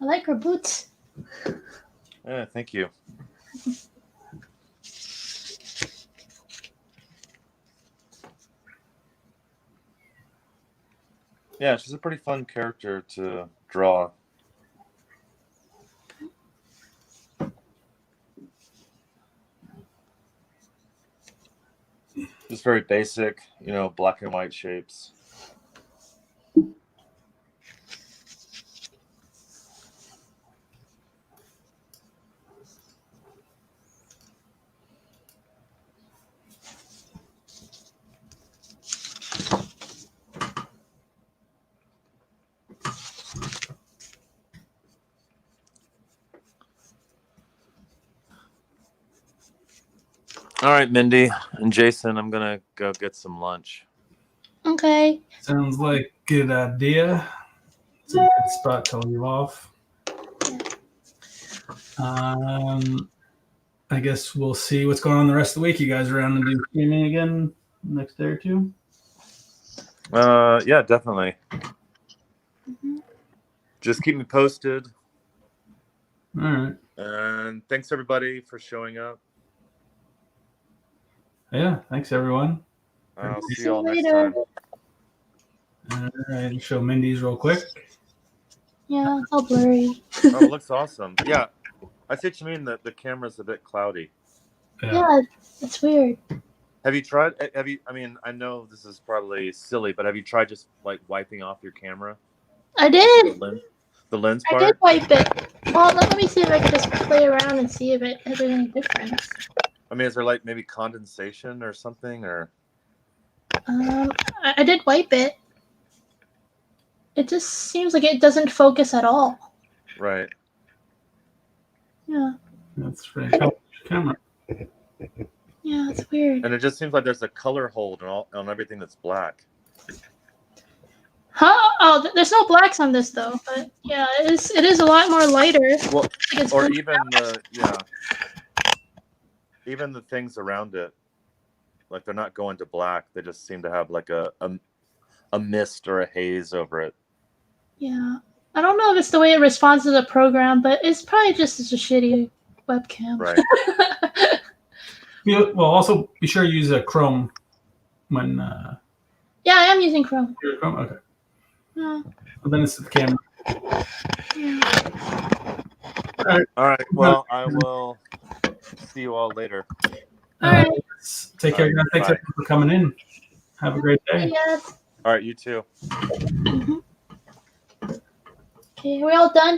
like her boots. Yeah, thank you. Yeah, she's a pretty fun character to draw. Just very basic, black and white shapes. All right, Mindy and Jason, I'm gonna go get some lunch. Okay. Sounds like a good idea. It's a good spot to leave off. I guess we'll see what's going on the rest of the week. You guys around and do streaming again next day or two? Yeah, definitely. Mm-hmm. Just keep me posted. All right. And thanks everybody for showing up. Yeah, thanks everyone. I'll see See you all you next later. time. All right, show Mindy's real quick. Yeah, it's all blurry. Oh, it looks awesome. Yeah, I see what you mean. The camera's a bit cloudy. Yeah, it's weird. Have you tried? I mean, I know this is probably silly, but have you tried just like wiping off your camera? I did. The lens I part? did wipe it. Well, let me see if I can just play around and see if there's any difference. I mean, is there like maybe condensation or something, or? I did wipe it. It just seems like it doesn't focus at all. Right. Yeah. That's right. Camera. Yeah, it's weird. And it just seems like there's a color hold on everything that's black. Huh? Oh, there's no blacks on this though. But yeah, it is a lot more lighter. Well, It's or blue. even the things around it, like they're not going to black. They just seem to have like a mist or a haze over it. Yeah. I don't know if it's the way it responds to the program, but it's probably just as a shitty webcam. Right. Well, also be sure to use a Chrome when. Yeah, I am using Chrome. Chrome? Okay. Yeah. Well, then it's the camera. Yeah. All right. Well, I will see you all later. All right. Take care, guys. Thanks Bye. everyone for coming in. Have a great day. Yes. All right. You too. Mm-hmm. Okay, are we all done?